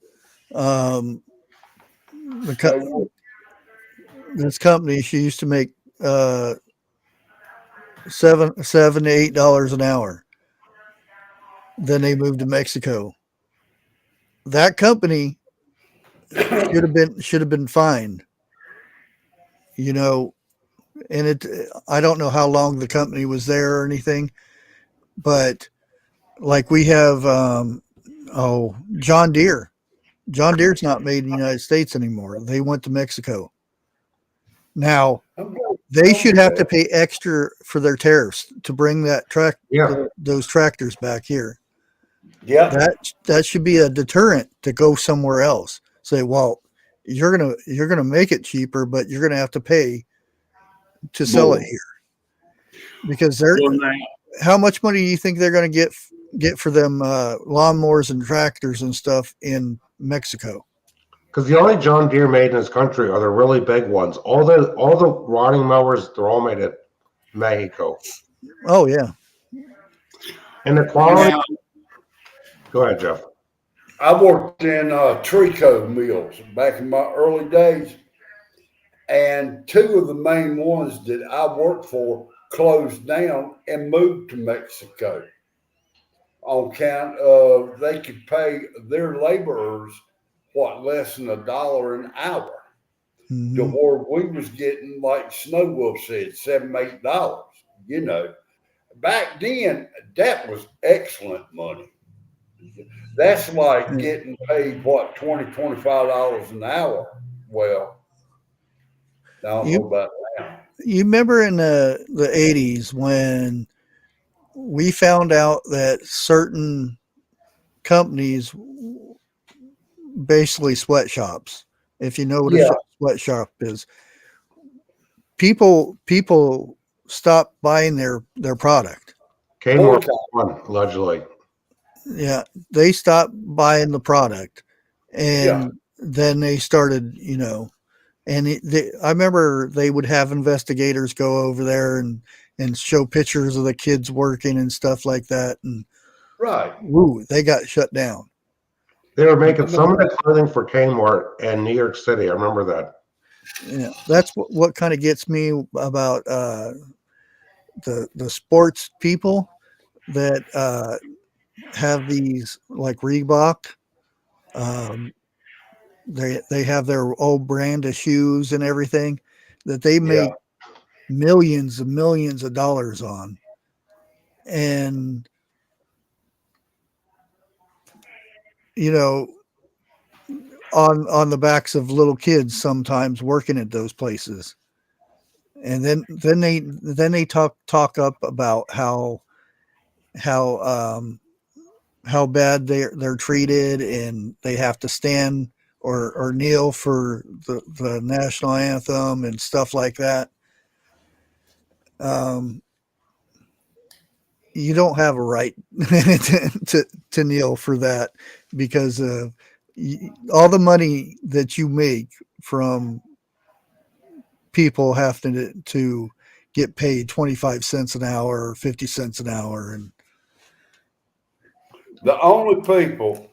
C: This company, she used to make $7 to $8 an hour. Then they moved to Mexico. That company should have been fined. You know, and I don't know how long the company was there or anything, but like we have John Deere. John Deere's not made in the United States anymore. They went to Mexico. Now they should have to pay extra for their tariffs to bring those tractors back here.
A: Yeah.
C: That should be a deterrent to go somewhere else. Say, well, you're gonna make it cheaper, but you're gonna have to pay to sell it here. Because how much money do you think they're gonna get for them lawnmowers and tractors and stuff in Mexico?
D: Because the only John Deere made in this country are the really big ones. All the riding mowers, they're all made at Mexico.
C: Oh yeah.
D: And the quality. Go ahead, Jeff.
A: I worked in tricot mills back in my early days, and two of the main ones that I worked for closed down and moved to Mexico on account of they could pay their laborers less than $1 an hour.
C: Mm-hmm.
A: To where we was getting, like Snow Wolf said, $7, $8. You know, back then that was excellent money. That's like getting paid $20, $25 an hour. Well, I don't know about now.
C: You remember in the 80s when we found out that certain companies, basically sweatshops, if you know what a sweatshop is, people stopped buying their product.
D: Kmart one, allegedly.
C: Yeah, they stopped buying the product, and then they started, you know, and I remember they would have investigators go over there and show pictures of the kids working and stuff like that, and they got shut down.
D: They were making some of the clothing for Kmart in New York City. I remember that.
C: Yeah, that's what kind of gets me about the sports people that have these like Reebok. They have their old brand of shoes and everything that they make millions and millions of dollars on, and you know, on the backs of little kids sometimes working at those places. And then they talk up about how bad they're treated, and they have to stand or kneel for the national anthem and stuff like that. you don't have a right to kneel for that, because all the money that you make from people have to get paid 25 cents an hour or 50 cents an hour. And
A: The only people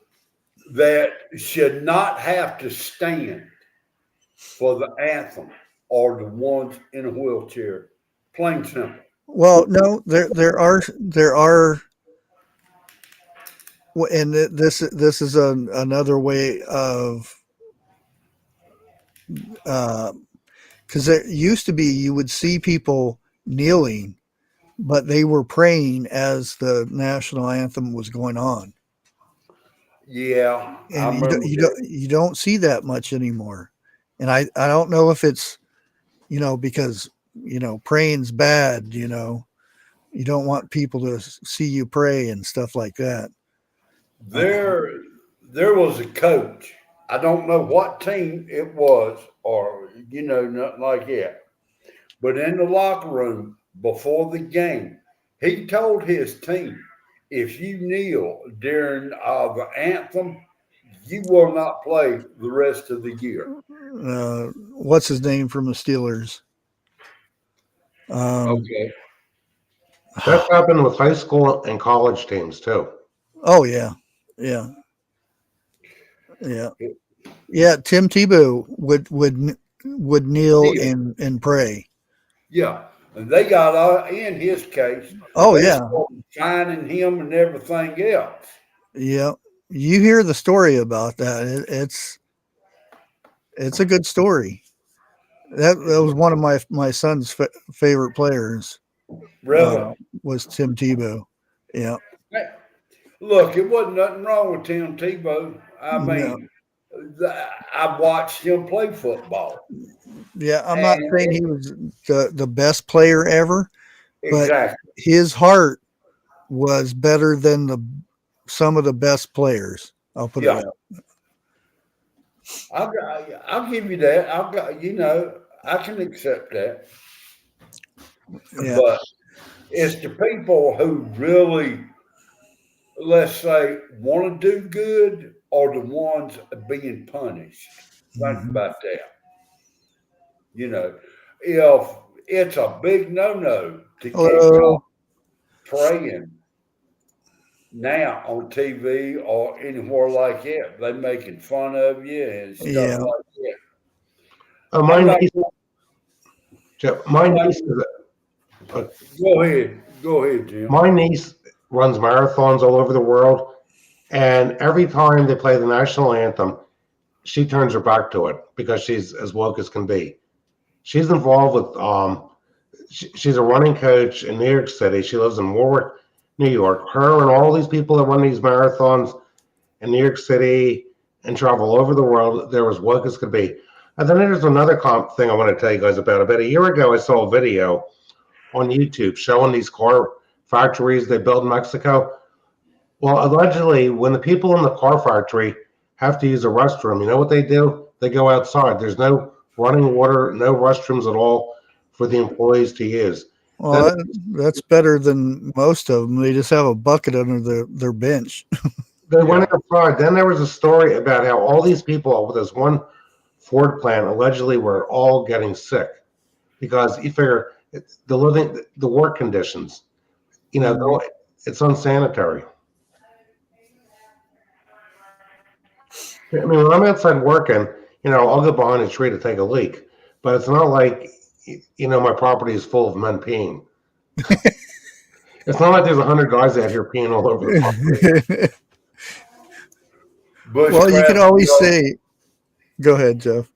A: that should not have to stand for the anthem are the ones in a wheelchair. Plain simple.
C: well, no, there are, and this is another way of, because there used to be, you would see people kneeling, but they were praying as the national anthem was going on.
A: Yeah, I
C: And
A: remember that.
C: you don't see that much anymore. And I don't know if it's, because, praying's bad, you don't want people to see you pray and stuff like that.
A: There was a coach. I don't know what team it was, or nothing like that. But in the locker room before the game, he told his team, if you kneel during the anthem, you will not play the rest of the year.
C: What's his name from the Steelers?
A: Okay.
D: That's happened with high school and college teams too.
C: Oh yeah. Yeah. Yeah. Yeah. Tim Tebow would kneel and pray.
A: Yeah. And they got in his case.
C: Oh
A: they
C: yeah.
A: started signing him and everything else.
C: Yeah. You hear the story about that. It's a good story. That was one of my son's favorite players.
A: Really?
C: Was Tim Tebow. Yeah.
A: Hey, look, it wasn't nothing wrong with Tim Tebow. I mean, I watched him play football.
C: Yeah, I'm not saying he was the best player ever, but
A: Exactly.
C: his heart was better than some of the best players. I'll put it out.
A: I'll give you that. I can accept that.
C: Yeah.
A: But it's the people who really, let's say, want to do good are the ones being punished. Think about that. If it's a big no-no to keep praying now on TV or anywhere like that, they making fun of you and stuff like that.
D: My niece is
A: Go ahead, Jim.
D: My niece runs marathons all over the world, and every time they play the national anthem, she turns her back to it because she's as woke as can be. She's involved with she's a running coach in New York City. She lives in Warwick, New York. Her and all these people that run these marathons in New York City and travel all over the world, they're as woke as could be. And then there's another thing I want to tell you guys about. About a year ago, I saw a video on YouTube showing these car factories they built in Mexico. Well, allegedly, when the people in the car factory have to use a restroom, you know what they do? They go outside. There's no running water, no restrooms at all for the employees to use.
C: Well, that's better than most of them. They just have a bucket under their bench.
D: They went outside. Then there was a story about how all these people with this one Ford plant allegedly were all getting sick because you figure the work conditions, it's unsanitary. I mean, when I'm outside working, I'll go behind a tree to take a leak, but it's not like, my property is full of men peeing. It's not like there's 100 guys out here peeing all over the property.
C: Well, you can always say, go ahead, Jeff.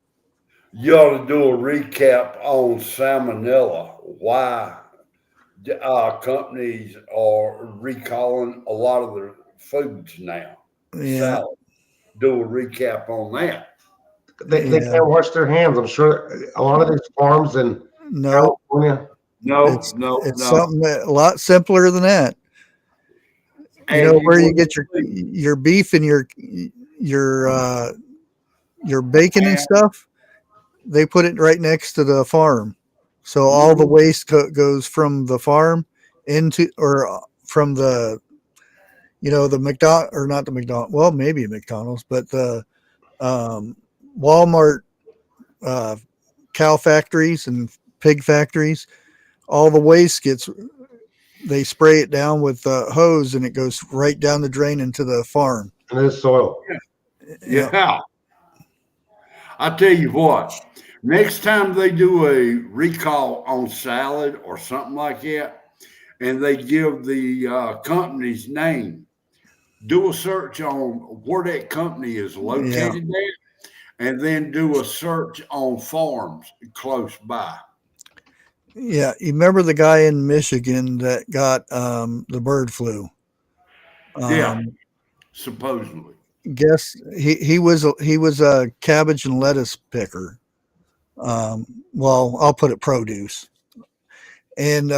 A: You ought to do a recap on salmonella. Why companies are recalling a lot of their foods now.
C: Yeah.
A: Salad. Do a recap on that.
D: They can't wash their hands. I'm sure a lot of these farms in California.
C: It's something a lot simpler than that. Where you get your beef and your bacon and stuff, they put it right next to the farm. So all the waste goes from the farm from the, the McDonald, or not the McDonald, well, maybe McDonald's, but the Walmart cow factories and pig factories, all the waste they spray it down with a hose and it goes right down the drain into the farm.
D: And it's soil.
A: Yeah. I tell you what, next time they do a recall on salad or something like that, and they give the company's name, do a search on where that company is located at, and then do a search on farms close by.
C: Yeah, you remember the guy in Michigan that got the bird flu?
A: Yeah, supposedly.
C: Guess he was a cabbage and lettuce picker. Well, I'll put it produce, and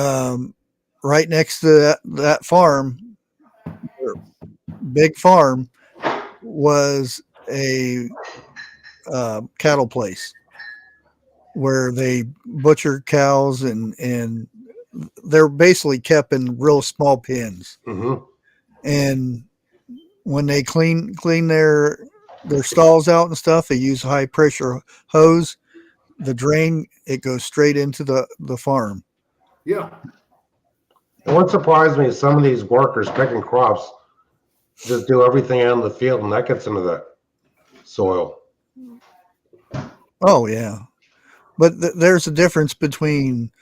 C: right next to that farm, big farm, was a cattle place where they butcher cows and they're basically kept in real small pens.
D: Mm-hmm.
C: And when they clean their stalls out and stuff, they use high pressure hose. The drain, it goes straight into the farm.
A: Yeah.
D: And what surprised me is some of these workers picking crops just do everything out in the field, and that gets into the soil.
C: Oh yeah, but there's a difference between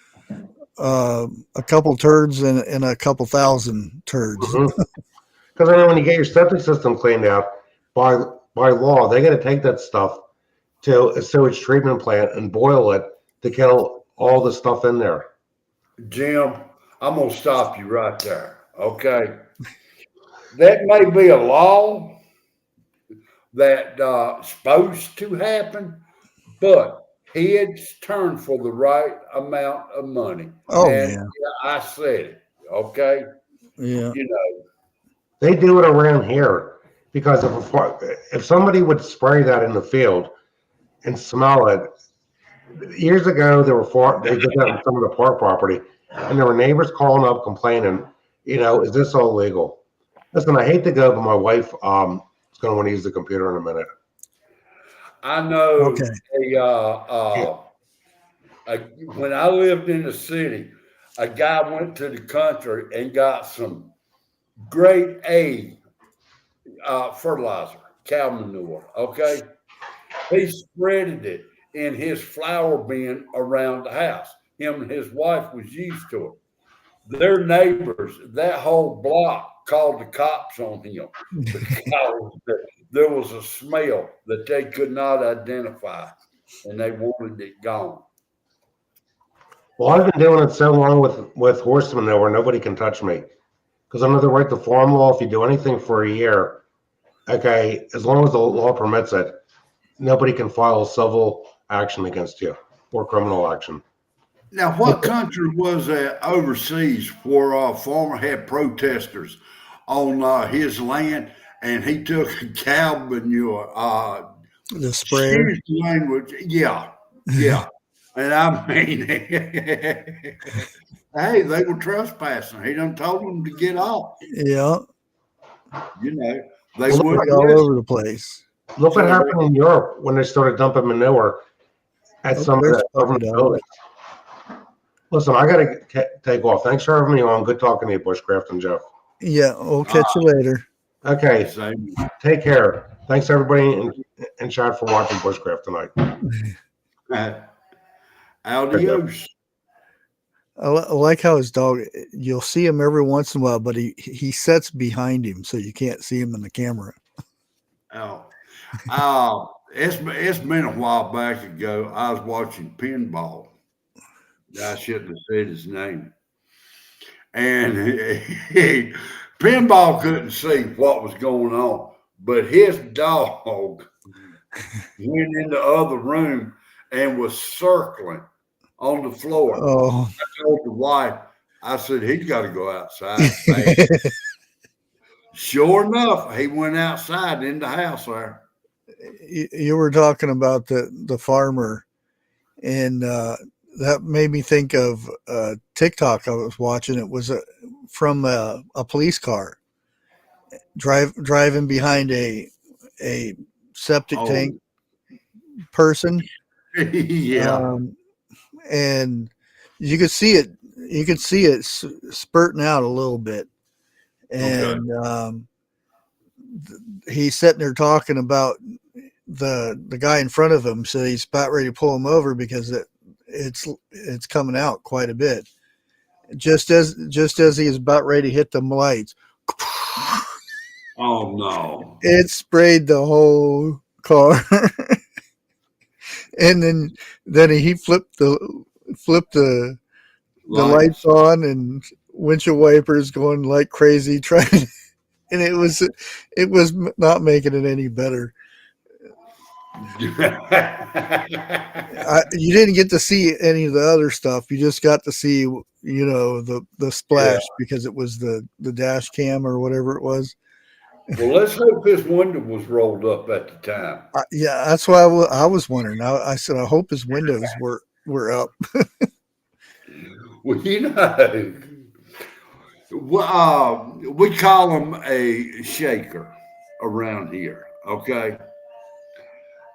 C: a couple turds and a couple thousand turds.
D: Mm-hmm. Because I know when you get your septic system cleaned out, by law, they got to take that stuff to a sewage treatment plant and boil it to kill all the stuff in there.
A: Jim, I'm going to stop you right there. Okay. That may be a law that's supposed to happen, but heads turn for the right amount of money.
C: Oh,
A: and
C: yeah.
A: I said it. Okay.
C: Yeah.
D: They do it around here because if somebody would spray that in the field and smell it, years ago they did that on some of the park property, and there were neighbors calling up complaining, is this all legal? Listen, I hate to go, but my wife is going to want to use the computer in a minute.
A: I know.
C: Okay.
A: When I lived in the city, a guy went to the country and got some grade A fertilizer, cow manure. Okay. He spreaded it in his flower bin around the house. Him and his wife was used to it. Their neighbors, that whole block, called the cops on him because there was a smell that they could not identify, and they wanted it gone.
D: Well, I've been doing it so long with horsemen now where nobody can touch me. Because under the right to farm law, if you do anything for a year, okay, as long as the law permits it, nobody can file civil action against you or criminal action.
A: Now, what country was that overseas where a farmer had protesters on his land and he took a cow manure?
C: The sprayer.
A: Excuse the language. Yeah. And I mean, hey, they were trespassing. He done told them to get off.
C: Yeah.
A: They went
C: all over the place.
D: Look what happened in Europe when they started dumping manure at some of the government buildings. Listen, I got to take off. Thanks for having me on. Good talking to you, Bushcraft and Jeff.
C: Yeah, we'll catch you later.
D: Okay. Take care. Thanks, everybody in chat for watching Bushcraft tonight.
A: Adios.
C: I like how his dog, you'll see him every once in a while, but he sits behind him so you can't see him in the camera.
A: It's been a while back ago. I was watching pinball. I shouldn't have said his name. And pinball couldn't see what was going on, but his dog went in the other room and was circling on the floor.
C: Oh.
A: I told the wife, I said, he's got to go outside. Sure enough, he went outside in the house there.
C: You were talking about the farmer, and that made me think of TikTok I was watching. It was from a police car driving behind a septic tank person.
A: Yeah.
C: And you could see it. You could see it spurting out a little bit, and he's sitting there talking about the guy in front of him. So he's about ready to pull him over because it's coming out quite a bit. Just as he is about ready to hit the lights,
A: Oh no!
C: it sprayed the whole car, and then he flipped the lights on and windshield wipers going like crazy trying, and it was not making it any better. You didn't get to see any of the other stuff. You just got to see, the splash because it was the dash cam or whatever it was.
A: Well, let's hope his window was rolled up at the time.
C: Yeah, that's why I was wondering. I said, I hope his windows were up.
A: Well, we call them a shaker around here, okay?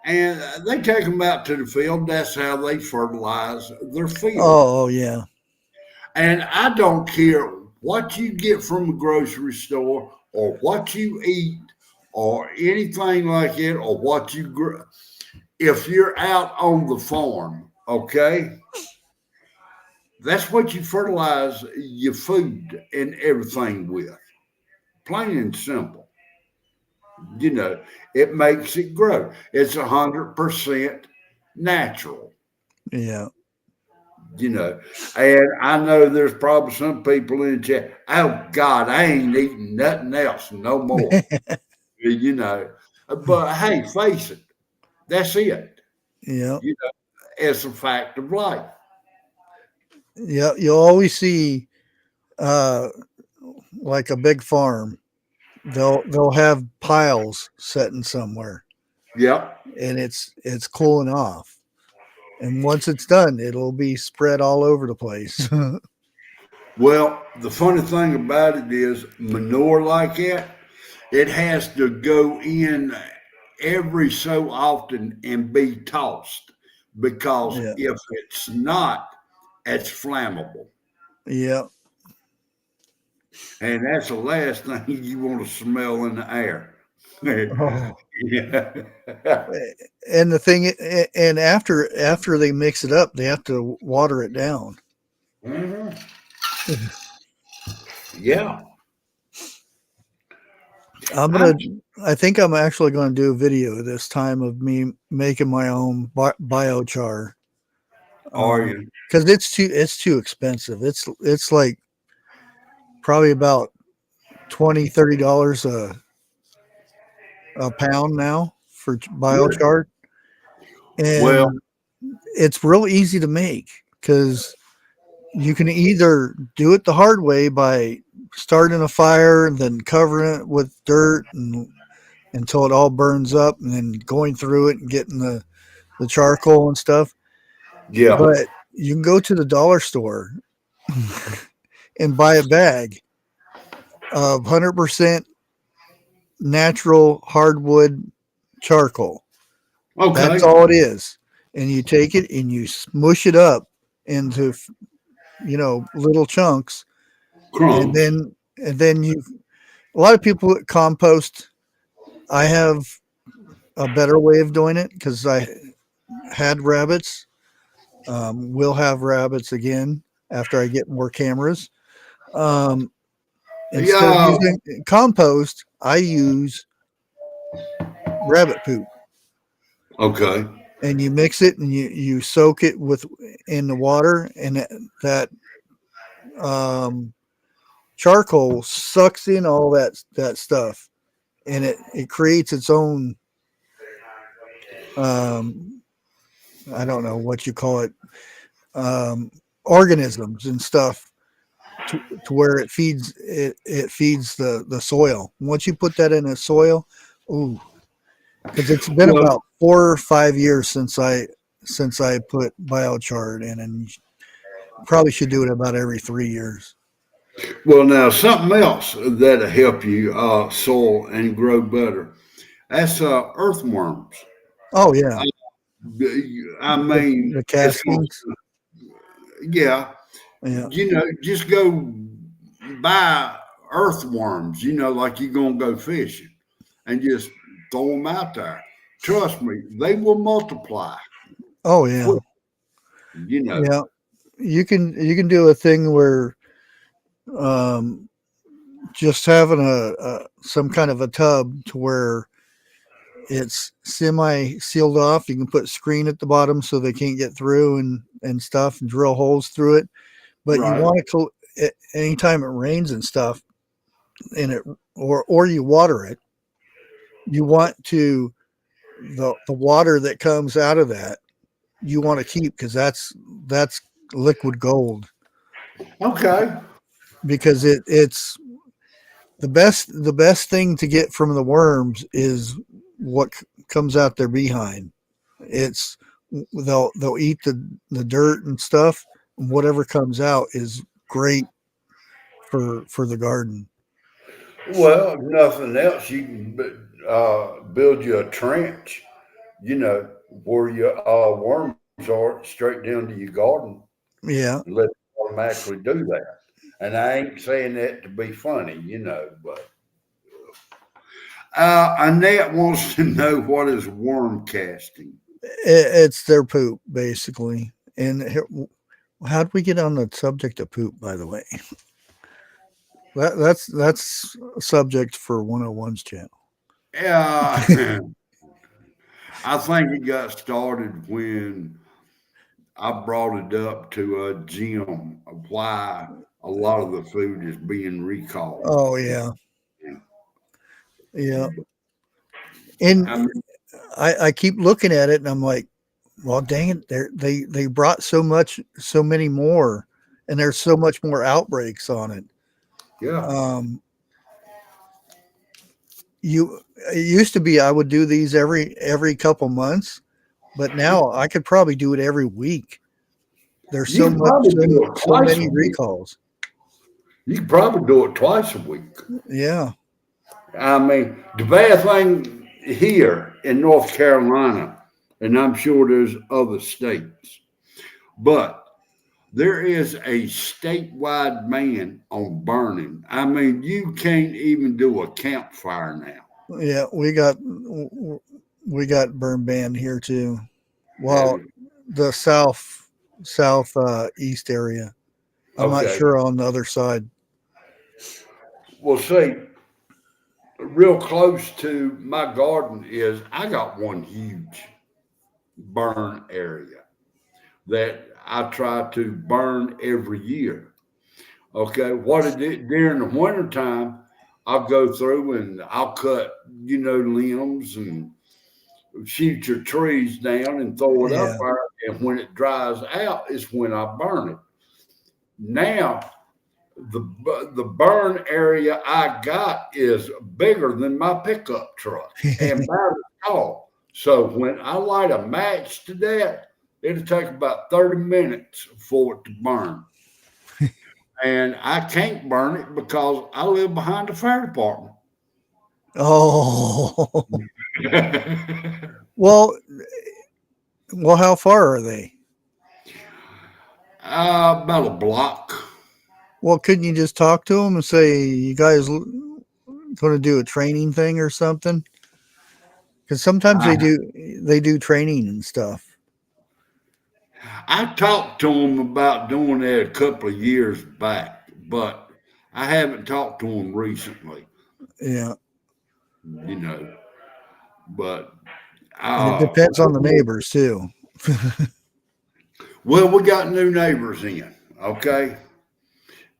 A: And they take them out to the field. That's how they fertilize their field.
C: Oh, yeah.
A: And I don't care what you get from the grocery store or what you eat or anything like it or what you grow. If you're out on the farm, okay, that's what you fertilize your food and everything with. Plain and simple. It makes it grow. It's 100% natural.
C: Yeah.
A: And I know there's probably some people in the chat, oh God, I ain't eating nothing else no more. But hey, face it, that's it.
C: Yeah.
A: It's a fact of life.
C: Yeah, you'll always see like a big farm. They'll have piles sitting somewhere.
A: Yep.
C: And it's cooling off. And once it's done, it'll be spread all over the place.
A: Well, the funny thing about it is manure like that, it has to go in every so often and be tossed because if it's not, it's flammable.
C: Yeah.
A: And that's the last thing you want to smell in the air. Oh. Yeah.
C: And the thing, and after they mix it up, they have to water it down.
A: Mm-hmm. Yeah.
C: I think I'm actually going to do a video this time of me making my own biochar.
A: Are you?
C: Because it's too expensive. It's like probably about $20-$30 a pound now for biochar. And it's real easy to make because you can either do it the hard way by starting a fire and then covering it with dirt until it all burns up and then going through it and getting the charcoal and stuff.
A: Yeah.
C: But you can go to the dollar store and buy a bag of 100% natural hardwood charcoal.
A: Okay.
C: That's all it is. And you take it and you smush it up into, little chunks.
A: Crumbs.
C: And then a lot of people compost. I have a better way of doing it because I had rabbits. We'll have rabbits again after I get more cameras. Instead of using compost, I use rabbit poop. Okay. And you mix it and you soak it in the water, and that charcoal sucks in all that stuff, and it creates its own I don't know what you call it, organisms and stuff to where it feeds the soil. Once you put that in the soil, because it's been about 4 or 5 years since I put biochar in, and probably should do it about every 3 years.
A: Well, now something else that'll help you soil and grow better. That's earthworms.
C: Oh yeah,
A: I mean,
C: the
A: it's
C: castings.
A: yeah.
C: Yeah.
A: Just go buy earthworms. Like you're gonna go fishing, and just throw them out there. Trust me, they will multiply
C: Oh yeah.
A: quick. You know.
C: Yeah. You can do a thing where um just having a some kind of a tub to where it's semi sealed off. You can put screen at the bottom so they can't get through and stuff and drill holes through it. But you
A: Right.
C: want to anytime it rains and stuff and it or you water it, you want to the water that comes out of that you want to keep because that's liquid gold
A: Okay.
C: because it's the best thing to get from the worms is what comes out their behind. It's they'll eat the dirt and stuff. And whatever comes out is great for the garden.
A: Well, if nothing else, you can build you a trench. Where your worms are straight down to your garden.
C: Yeah.
A: And let it automatically do that. And I ain't saying that to be funny, but Annette wants to know what is worm casting.
C: It's their poop basically. And how'd we get on the subject of poop, by the way? That's a subject for 101's channel.
A: Yeah, I think it got started when I brought it up to Jim of why a lot of the food is being recalled.
C: Oh yeah. Yeah. And
A: I mean,
C: I keep looking at it and I'm like, well, dang it, they brought so many more, and there's so much more outbreaks on it.
A: yeah.
C: Um, it used to be I would do these every couple months, but now I could probably do it every week. There's
A: You can probably do it
C: so
A: twice
C: many
A: a week.
C: recalls.
A: You can probably do it twice a week.
C: Yeah.
A: I mean, the bad thing here in North Carolina, and I'm sure there's other states, but there is a statewide ban on burning. I mean, you can't even do a campfire now.
C: Yeah, we got burn ban here too. Well, the south east area. I'm not
A: Okay.
C: sure on the other side.
A: Well, see, real close to my garden is I got one huge burn area that I try to burn every year. Okay, what it did during the wintertime, I'll go through and I'll cut, limbs and shoot your trees down and throw it
C: Yeah.
A: up there. And when it dries out is when I burn it. Now, the burn area I got is bigger than my pickup truck and about as tall. So when I light a match to that, it'll take about 30 minutes for it to burn. And I can't burn it because I live behind the fire department.
C: Oh. Well, how far are they?
A: About a block.
C: Well, couldn't you just talk to them and say, you guys going to do a training thing or something? Because sometimes they do training and stuff.
A: I talked to them about doing that a couple of years back, but I haven't talked to them recently.
C: Yeah.
A: But
C: And it depends on the neighbors too.
A: Well, we got new neighbors in, okay?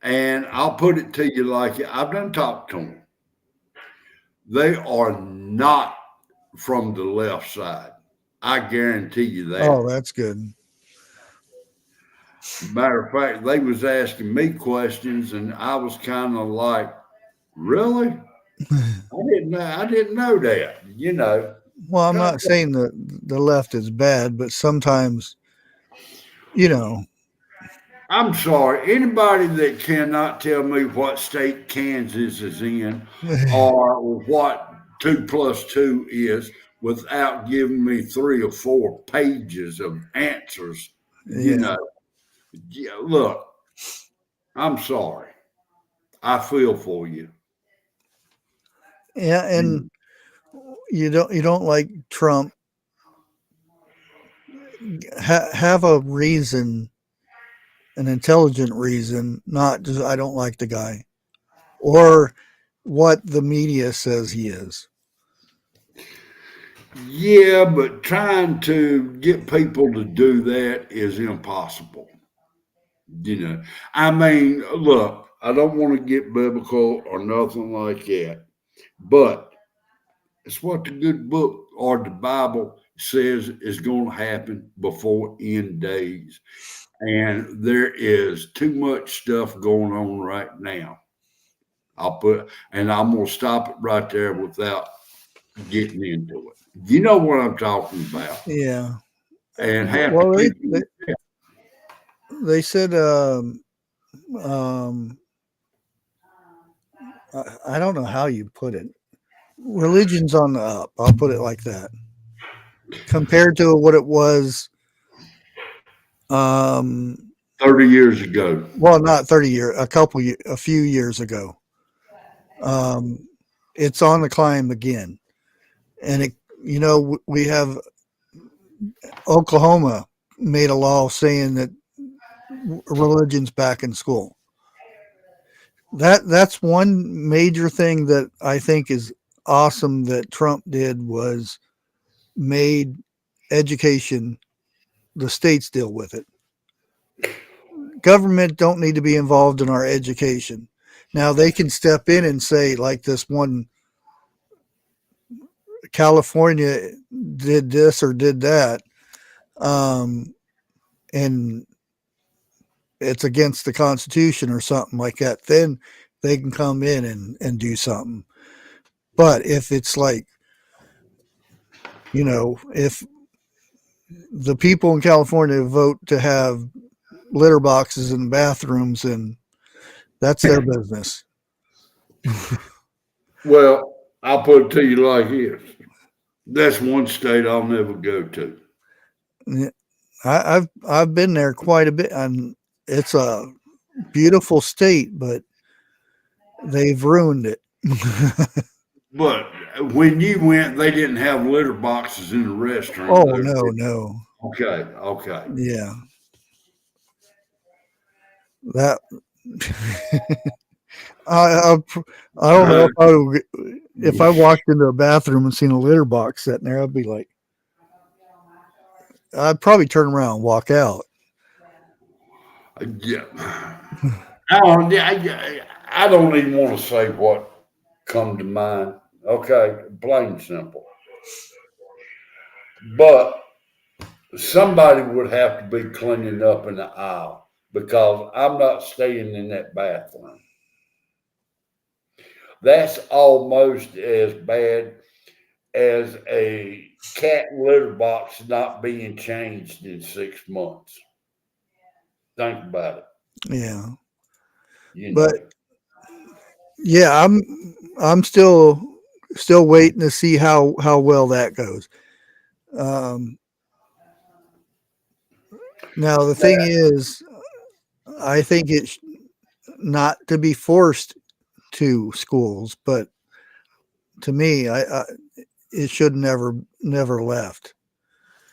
A: And I'll put it to you like I've done talked to them. They are not from the left side. I guarantee you that.
C: Oh, that's good.
A: Matter of fact, they was asking me questions, and I was kind of like, "Really? I didn't know that."
C: Well, I'm not saying that the left is bad, but sometimes,
A: I'm sorry. Anybody that cannot tell me what state Kansas is in or what 2 + 2 is without giving me 3 or 4 pages of answers,
C: Yeah.
A: Look, I'm sorry. I feel for you.
C: Yeah, and you don't like Trump. Have a reason, an intelligent reason, not just I don't like the guy or what the media says he is.
A: Yeah, but trying to get people to do that is impossible. I mean, look, I don't want to get biblical or nothing like that, but it's what the good book or the Bible says is going to happen before end days. And there is too much stuff going on right now. I'm going to stop it right there without getting into it. You know what I'm talking about.
C: Yeah.
A: And
C: well, they said, I don't know how you put it. Religion's on the up. I'll put it like that. Compared to what it was
A: 30 years ago.
C: Well, not 30 years, a few years ago. It's on the climb again. And we have Oklahoma made a law saying that religion's back in school. That's one major thing that I think is awesome that Trump did was made education, the states deal with it. Government don't need to be involved in our education. Now they can step in and say, like this one, California did this or did that, and it's against the Constitution or something like that. Then they can come in and do something. But if it's like, if the people in California vote to have litter boxes in bathrooms, and that's their business.
A: Well, I'll put it to you like this. That's one state I'll never go to.
C: I've been there quite a bit, and it's a beautiful state, but they've ruined it.
A: But when you went, they didn't have litter boxes in the restroom.
C: Oh, no.
A: Okay.
C: Yeah. That I don't know if I walked into a bathroom and seen a litter box sitting there, I'd be like, I'd probably turn around and walk out.
A: Yeah. I don't even want to say what come to mind. Okay, plain and simple. But somebody would have to be cleaning up in the aisle because I'm not staying in that bathroom. That's almost as bad as a cat litter box not being changed in 6 months. Think about it.
C: Yeah. But yeah, I'm still waiting to see how well that goes. Now the thing is, I think it's not to be forced to schools, but to me, it should never left,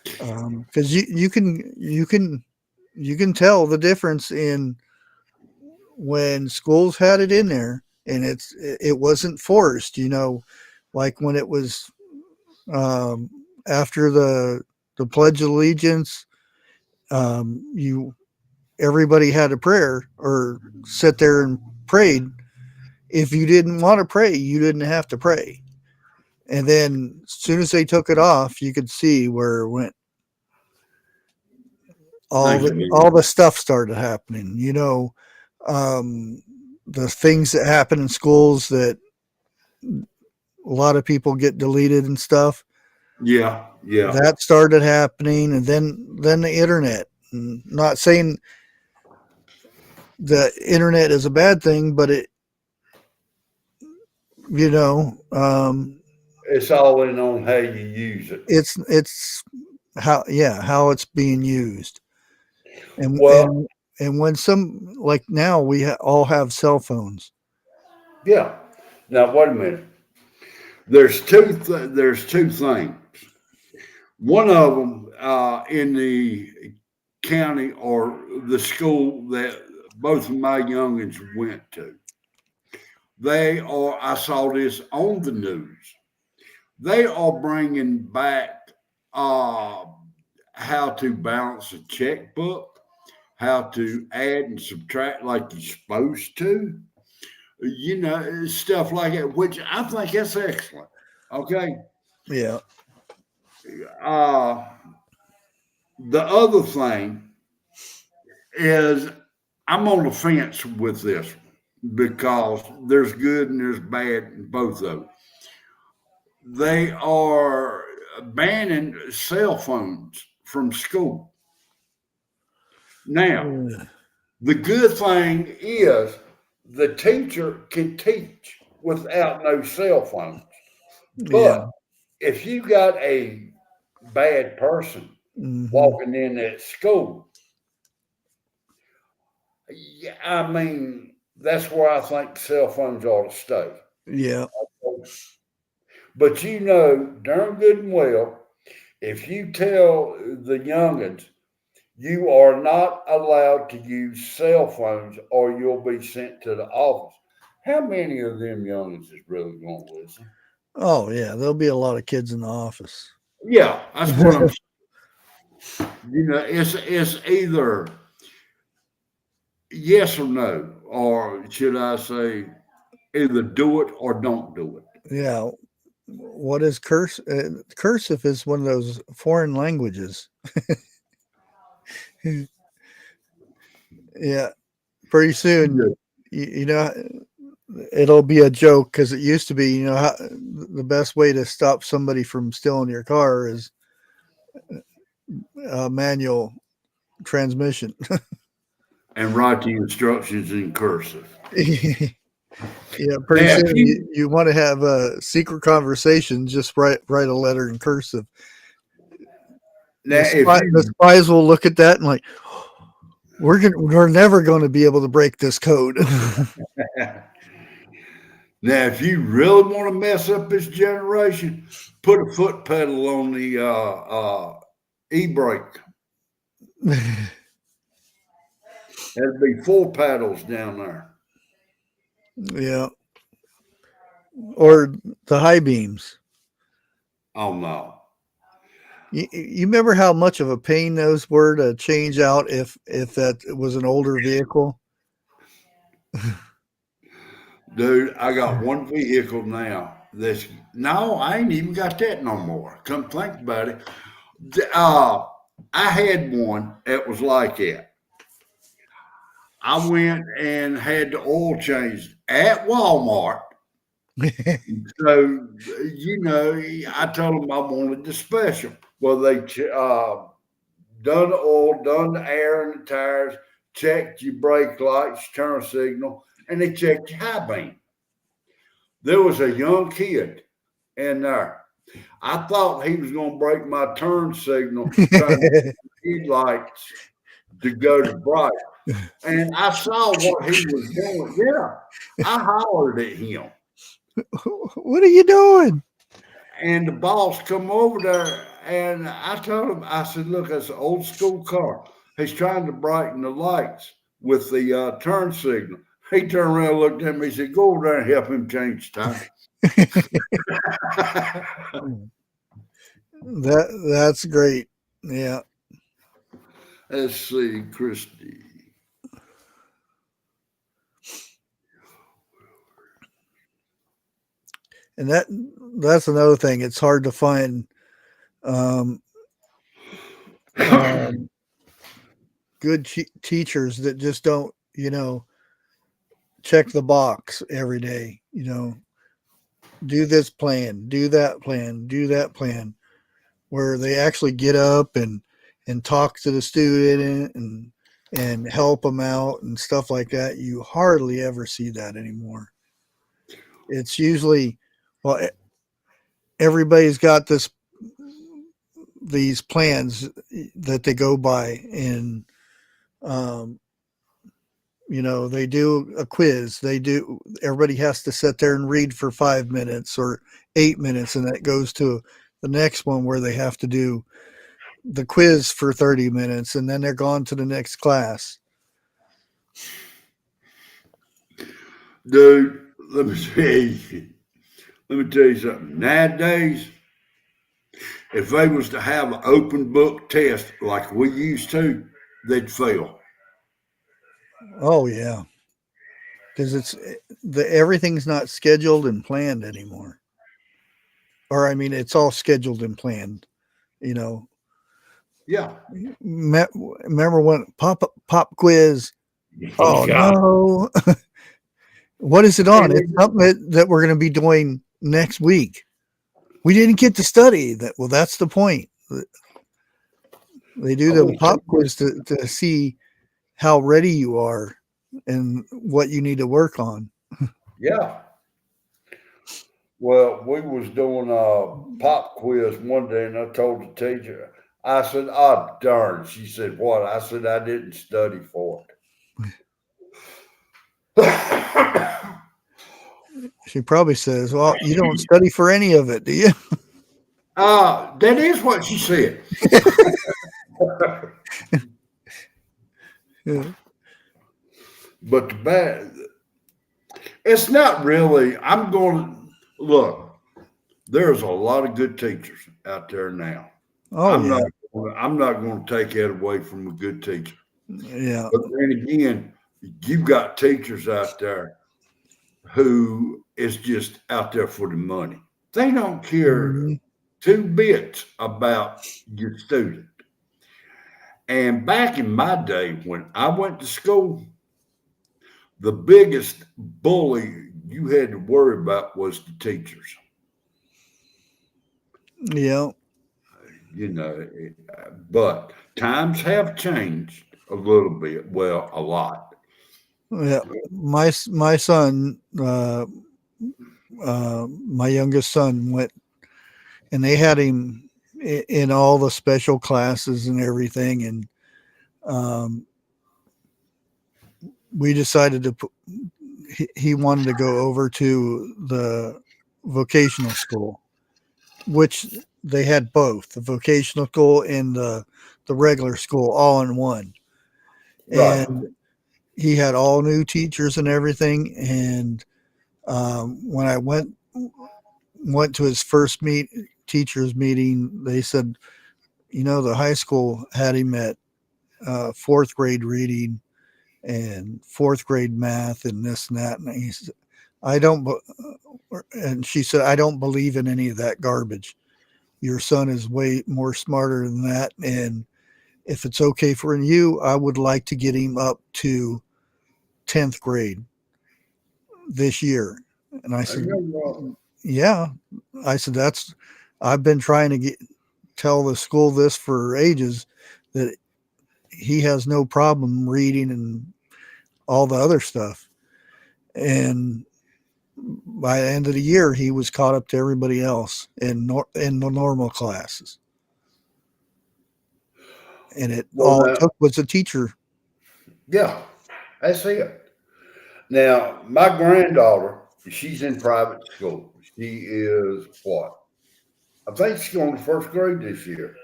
C: because you can tell the difference in when schools had it in there and it wasn't forced, like when it was after the Pledge of Allegiance, everybody had a prayer or sit there and prayed. If you didn't want to pray, you didn't have to pray. And then as soon as they took it off, you could see where it went. All the stuff started happening, the things that happen in schools that a lot of people get deleted and stuff.
A: Yeah.
C: That started happening, and then the internet. And not saying the internet is a bad thing, but it, you know,
A: It's all in on how you use it.
C: it's how it's being used. And
A: Well,
C: and when some, like now we all have cell phones.
A: yeah. Now wait a minute. There's two things. One of them in the county or the school that both of my youngins went to. I saw this on the news. They are bringing back how to balance a checkbook, how to add and subtract like you're supposed to, you know, stuff like that, which I think that's excellent. Okay.
C: Yeah.
A: The other thing is I'm on the fence with this because there's good and there's bad in both of them. They are banning cell phones from school. Now, the good thing is the teacher can teach without no cell phones. But if you got a bad person walking in at school, yeah, I mean, that's where I think cell phones ought to stay.
C: Yeah.
A: But you know darn good and well, if you tell the youngins you are not allowed to use cell phones or you'll be sent to the office, how many of them youngins is really going to listen?
C: Oh yeah, there'll be a lot of kids in the office.
A: Yeah, that's what I'm saying. You know, it's either yes or no, or should I say, either do it or don't do it.
C: Yeah. What is cursive? Cursive is one of those foreign languages. Yeah. Pretty soon, you know, it'll be a joke because it used to be, you know, the best way to stop somebody from stealing your car is manual transmission.
A: And write the instructions in cursive.
C: Yeah, pretty soon you want to have a secret conversation, just write a letter in cursive.
A: Now,
C: the spies will look at that and like, we're never going to be able to break this code.
A: Now, if you really want to mess up this generation, put a foot pedal on the e-brake. There'd be 4 paddles down there.
C: Yeah. Or the high beams.
A: Oh, no.
C: You remember how much of a pain those were to change out if that was an older vehicle?
A: Dude, I got one vehicle now. No, I ain't even got that no more. Come think about it. I had one that was like that. I went and had the oil changed at Walmart. So, you know, I told them I wanted the special. Well, they done the oil, done the air and the tires, checked your brake lights, turn signal, and they checked your high beam. There was a young kid in there. I thought he was going to break my turn signal, trying to get the headlights to go to bright. And I saw what he was doing. Yeah, I hollered at him.
C: What are you doing?
A: And the boss come over there, and I told him, I said, look, that's an old school car. He's trying to brighten the lights with the turn signal. He turned around, looked at me, he said, go over there and help him change time.
C: That's great. Yeah.
A: Let's see, Christy.
C: And that's another thing. It's hard to find good teachers that just don't, you know, check the box every day, you know, do this plan, do that plan, do that plan, where they actually get up and talk to the student and and help them out and stuff like that. You hardly ever see that anymore. It's usually, well, everybody's got these plans that they go by, and they do a quiz. Everybody has to sit there and read for 5 minutes or 8 minutes, and that goes to the next one where they have to do the quiz for 30 minutes, and then they're gone to the next class.
A: Dude, let me tell you something. Nowadays, if they was to have an open book test like we used to, they'd fail.
C: Oh yeah, because everything's not scheduled and planned anymore. Or I mean, it's all scheduled and planned.
A: Yeah.
C: Remember when pop quiz? Oh
A: God.
C: no. What is it on? It's something that we're going to be doing next week. We didn't get to study that. Well, that's the point. They do the pop quiz to see how ready you are and what you need to work on.
A: Yeah. Well, we was doing a pop quiz one day, and I told the teacher, I said, "Oh, darn." She said, "What?" I said, "I didn't study for it."
C: She probably says, "Well, you don't study for any of it, do you?"
A: That is what she said.
C: Yeah.
A: But it's not really. I'm going to look. There's a lot of good teachers out there now.
C: Oh,
A: I'm not going to take it away from a good teacher.
C: Yeah.
A: But then again, you've got teachers out there who is just out there for the money. They don't care 2 bits about your student. And back in my day when I went to school, the biggest bully you had to worry about was the teachers.
C: Yeah.
A: But times have changed a little bit. Well, a lot.
C: Yeah. My son, my youngest son went, and they had him in all the special classes and everything. And we decided to he wanted to go over to the vocational school, which they had both the vocational school and the regular school all in one.
A: Right.
C: And he had all new teachers and everything. And when I went to his first teachers meeting, they said, the high school had him at 4th grade reading and 4th grade math and this and that. And he said, and she said, I don't believe in any of that garbage. Your son is way more smarter than that. And if it's okay for you, I would like to get him up to 10th grade this year. And I said, yeah. I said, I've been trying to tell the school this for ages, that he has no problem reading and all the other stuff. And by the end of the year, he was caught up to everybody else in the normal classes. And all it took was a teacher.
A: Yeah, that's it. Now, my granddaughter, she's in private school. She is what? I think she's going to 1st grade this year.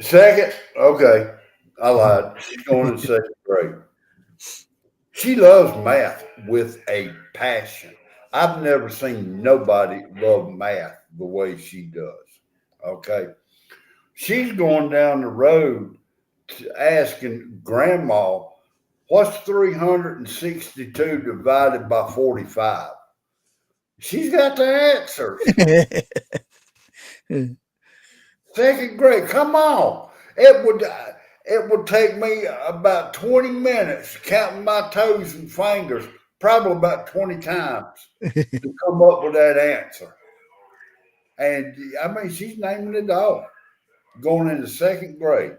A: 2nd? Okay. I lied. She's going in 2nd grade. She loves math with a passion. I've never seen nobody love math the way she does. Okay. She's going down the road asking grandma, what's 362 divided by 45? She's got the answer. 2nd grade. Come on. It would take me about 20 minutes counting my toes and fingers, probably about 20 times to come up with that answer. And I mean, she's naming it all, going into 2nd grade.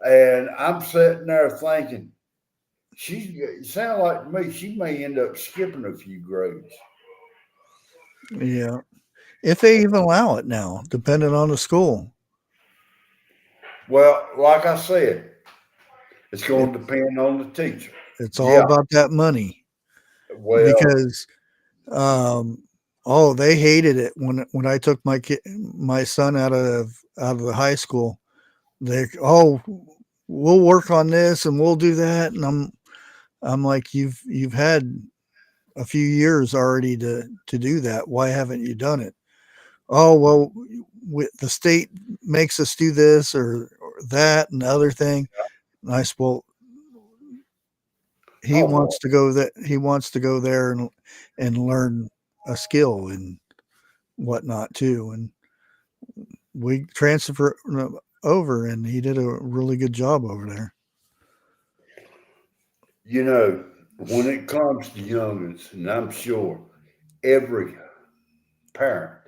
A: And I'm sitting there thinking, she sound like to me she may end up skipping a few grades.
C: Yeah. If they even allow it now, depending on the school.
A: Well, like I said, it's going
C: It,
A: to depend on the teacher.
C: it's all
A: Yeah.
C: about that money
A: Well,
C: because oh, they hated it when I took my son out of the high school. They we'll work on this and we'll do that, and I'm like, you've had a few years already to do that. Why haven't you done it? Oh, well, the state makes us do this or that and the other thing. And I said, well, he
A: oh, well,
C: wants to go there and learn a skill and whatnot too. And we transferred over, and he did a really good job over there.
A: you know, when it comes to youngins, and I'm sure every parent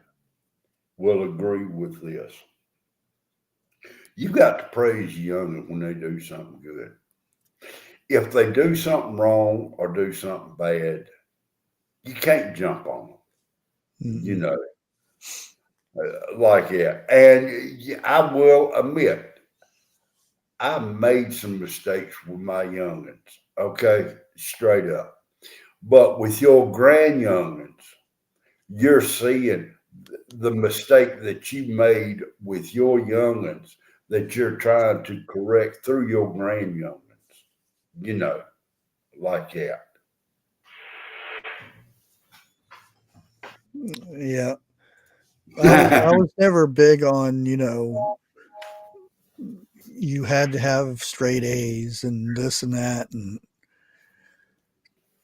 A: will agree with this. You got to praise your youngin when they do something good. If they do something wrong or do something bad, you can't jump on them. You
C: Mm-mm.
A: know, like that. And I will admit, I made some mistakes with my youngins. Okay, straight up. But with your grand youngins, you're seeing the mistake that you made with your youngins that you're trying to correct through your grand youngins. You know, like that.
C: Yeah. I was never big on, you had to have straight A's and this and that, and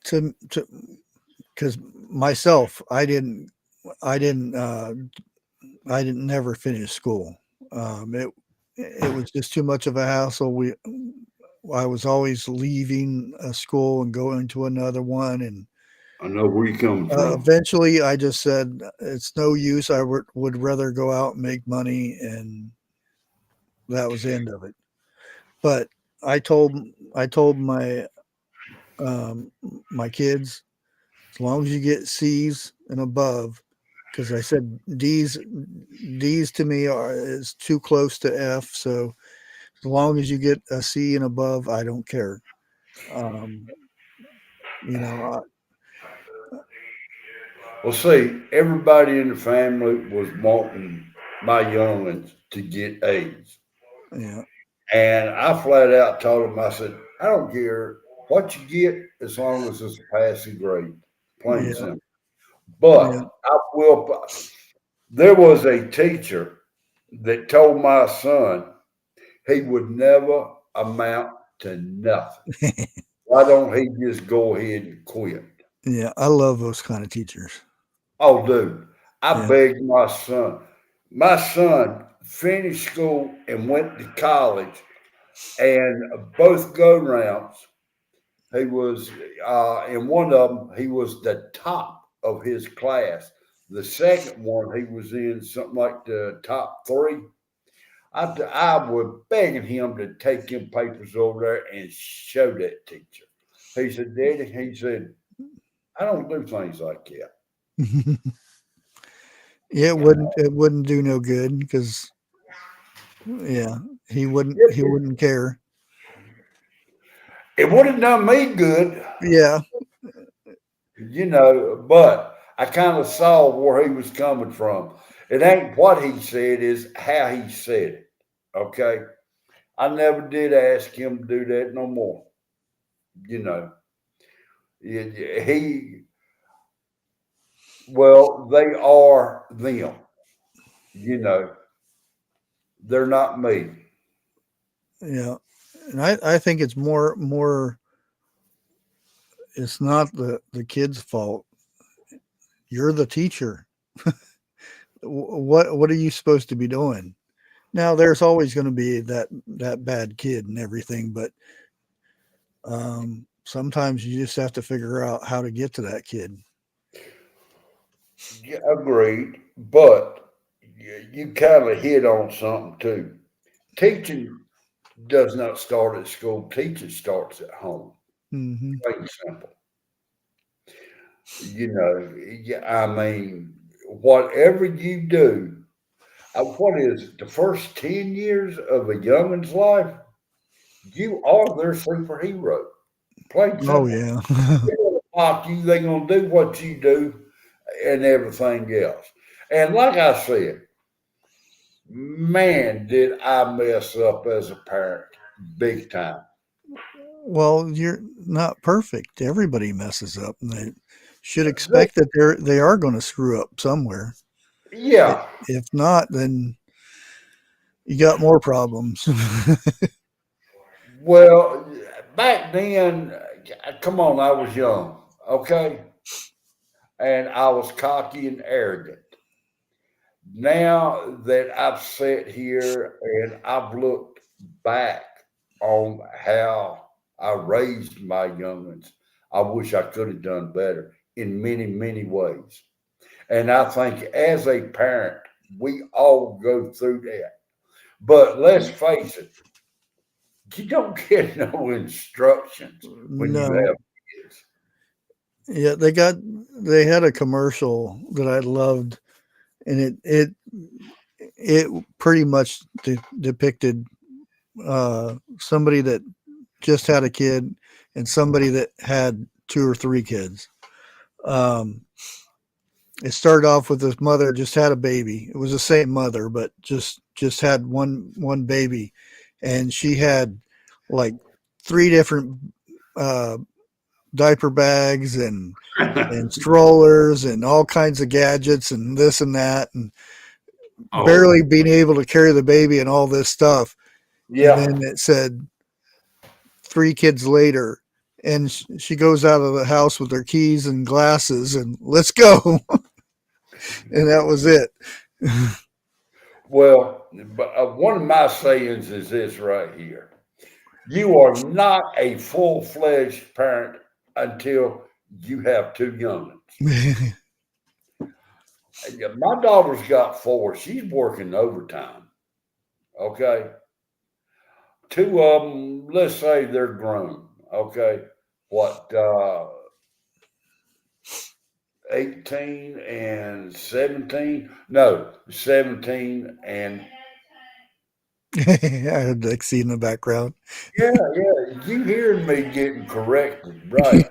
C: to because myself, I didn't I didn't never finish school. It was just too much of a hassle. I was always leaving a school and going to another one, and
A: I know where you're coming from.
C: eventually I just said it's no use. I would rather go out and make money, and that was the end of it. But I told I told um, my kids, as long as you get C's and above, because I said D's to me is too close to F. So as long as you get a C and above, I don't care. Um, you know,
A: Well, see, everybody in the family was wanting my youngins to get A's.
C: yeah,
A: And I flat out told them, I said, I don't care what you get as long as it's a passing grade. Plain and
C: yeah,
A: simple.
C: yeah,
A: But I will, there was a teacher that told my son he would never amount to nothing. Why don't he just go ahead and quit?
C: yeah. I love those kind of teachers.
A: Oh, dude, I
C: Yeah,
A: begged my son. My son finished school and went to college, and both go rounds, he was in one of them. He was the top of his class. The second one, he was in something like the top three. I was begging him to take them papers over there and show that teacher. He said, Daddy, he said, I don't do things like that.
C: yeah. It wouldn't do no good because yeah, he
A: It,
C: wouldn't care.
A: it would have done me good,
C: Yeah,
A: but I kind of saw where he was coming from. It ain't what he said, is how he said it. Okay. I never did ask him to do that no more. You know, he, well, they are them. You know, they're not me.
C: yeah. And I think it's more. It's not the kid's fault. You're the teacher. What are you supposed to be doing? Now there's always going to be that bad kid and everything, but sometimes you just have to figure out how to get to that kid.
A: Yeah, agreed. But you kind of hit on something too. Teaching does not start at school. Teaching starts at home.
C: Mm-hmm.
A: Plain and simple. You know, I mean, whatever you do, what is it, the first 10 years of a youngin's life, you are their superhero. Plain simple.
C: Oh yeah.
A: They're gonna pop you, they're gonna do what you do and everything else. And like I said, man, did I mess up as a parent big time.
C: Well, you're not perfect. Everybody messes up, and they should expect that they are going to screw up somewhere.
A: Yeah.
C: If not, then you got more problems.
A: Well, back then, come on, I was young, okay? And I was cocky and arrogant. Now that I've sat here and I've looked back on how I raised my youngins, I wish I could have done better in many, many ways. And I think as a parent, we all go through that. But let's face it, you don't get no instructions when you
C: No.
A: have kids.
C: Yeah, they had a commercial that I loved, and it pretty much depicted somebody that just had a kid and somebody that had 2 or 3 kids. It started off with this mother just had a baby. It was the same mother, but just had one baby, and she had like 3 different diaper bags and strollers and all kinds of gadgets and this and that, and barely being able to carry the baby and all this stuff.
A: Yeah.
C: And then it said 3 kids later, and she goes out of the house with her keys and glasses and let's go. And that was it.
A: Well, but one of my sayings is this right here. You are not a full-fledged parent until you have 2 youngins. My daughter's got 4. She's working overtime. Okay. 2 of them, let's say they're grown. Okay. What, 18 and 17? No, 17 and
C: I heard Lexi in the background.
A: yeah. You hearing me getting corrected, right?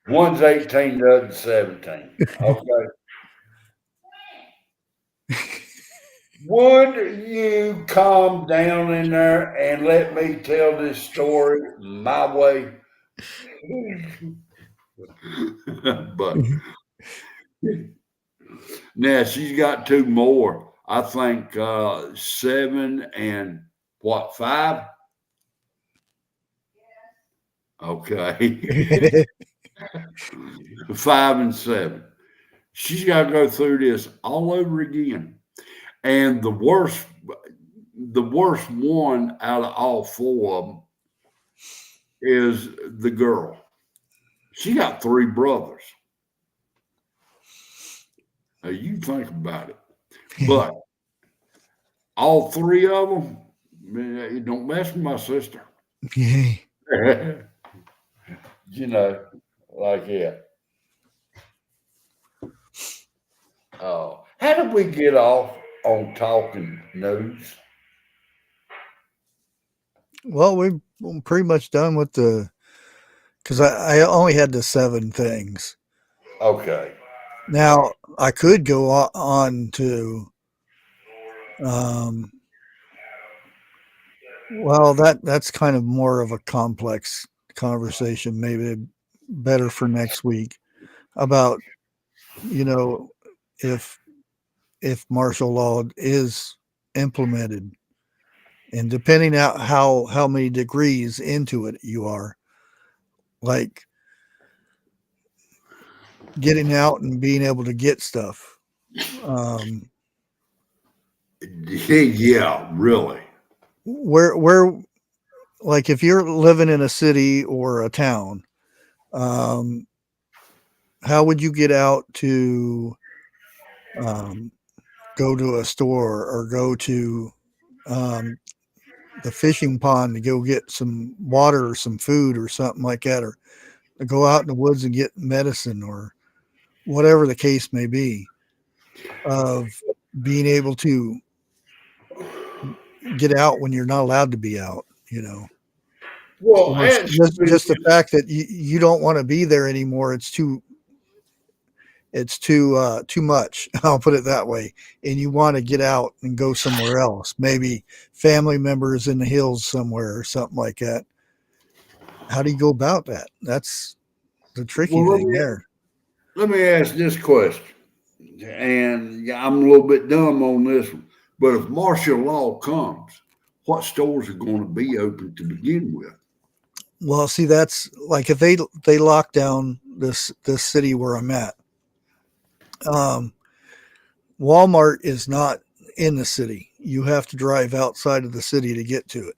A: One's 18, the other's 17. Okay. Would you calm down in there and let me tell this story my way? But now she's got 2 more. I think 7 and what, 5? Okay. 5 and 7. She's got to go through this all over again. And the worst one out of all 4 of them is the girl. She got 3 brothers. Now you think about it. But all 3 of them, man, don't mess with my sister. You know, like that. Oh, how did we get off on talking news?
C: Well, we're pretty much done with because I only had the 7 things.
A: Okay.
C: Now I could go on to, well, that's kind of more of a complex conversation. Maybe better for next week about, if martial law is implemented, and depending on how many degrees into it you are, like getting out and being able to get stuff.
A: Yeah, really.
C: Where, like if you're living in a city or a town, how would you get out to go to a store or go to the fishing pond to go get some water or some food or something like that, or to go out in the woods and get medicine or whatever the case may be, of being able to get out when you're not allowed to be out,
A: Well,
C: or just the fact that you don't want to be there anymore. It's too much. I'll put it that way. And you want to get out and go somewhere else, maybe family members in the hills somewhere or something like that. How do you go about that? That's the tricky thing there.
A: Let me ask this question, and I'm a little bit dumb on this one, but if martial law comes, what stores are going to be open to begin with?
C: Well, see, that's like if they lock down this city where I'm at. Walmart is not in the city. You have to drive outside of the city to get to it.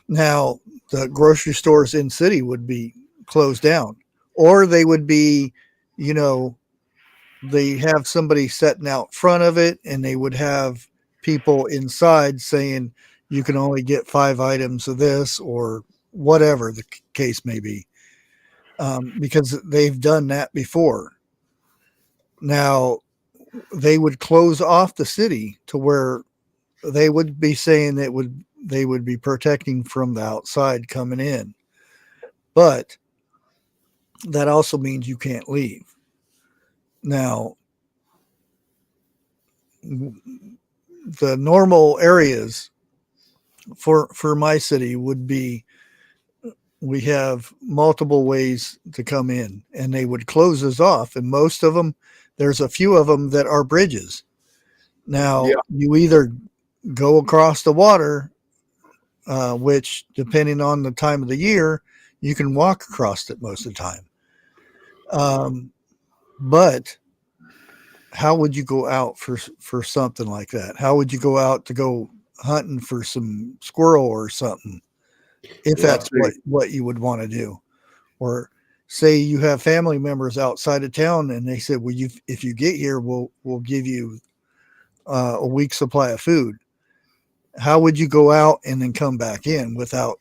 C: Now, the grocery stores in city would be closed down, or they would be, they have somebody sitting out front of it, and they would have people inside saying you can only get 5 items of this or whatever the case may be, because they've done that before. Now, they would close off the city to where they would be saying that they would be protecting from the outside coming in, but that also means you can't leave. Now, the normal areas for my city would be, we have multiple ways to come in, and they would close us off. And most of them, there's a few of them that are bridges. Now, you either go across the water, which depending on the time of the year, you can walk across it most of the time. But how would you go out for something like that? How would you go out to go hunting for some squirrel or something, if that's what you would want to do? Or say you have family members outside of town and they said, well, if you get here, we'll give you a week's supply of food. How would you go out and then come back in without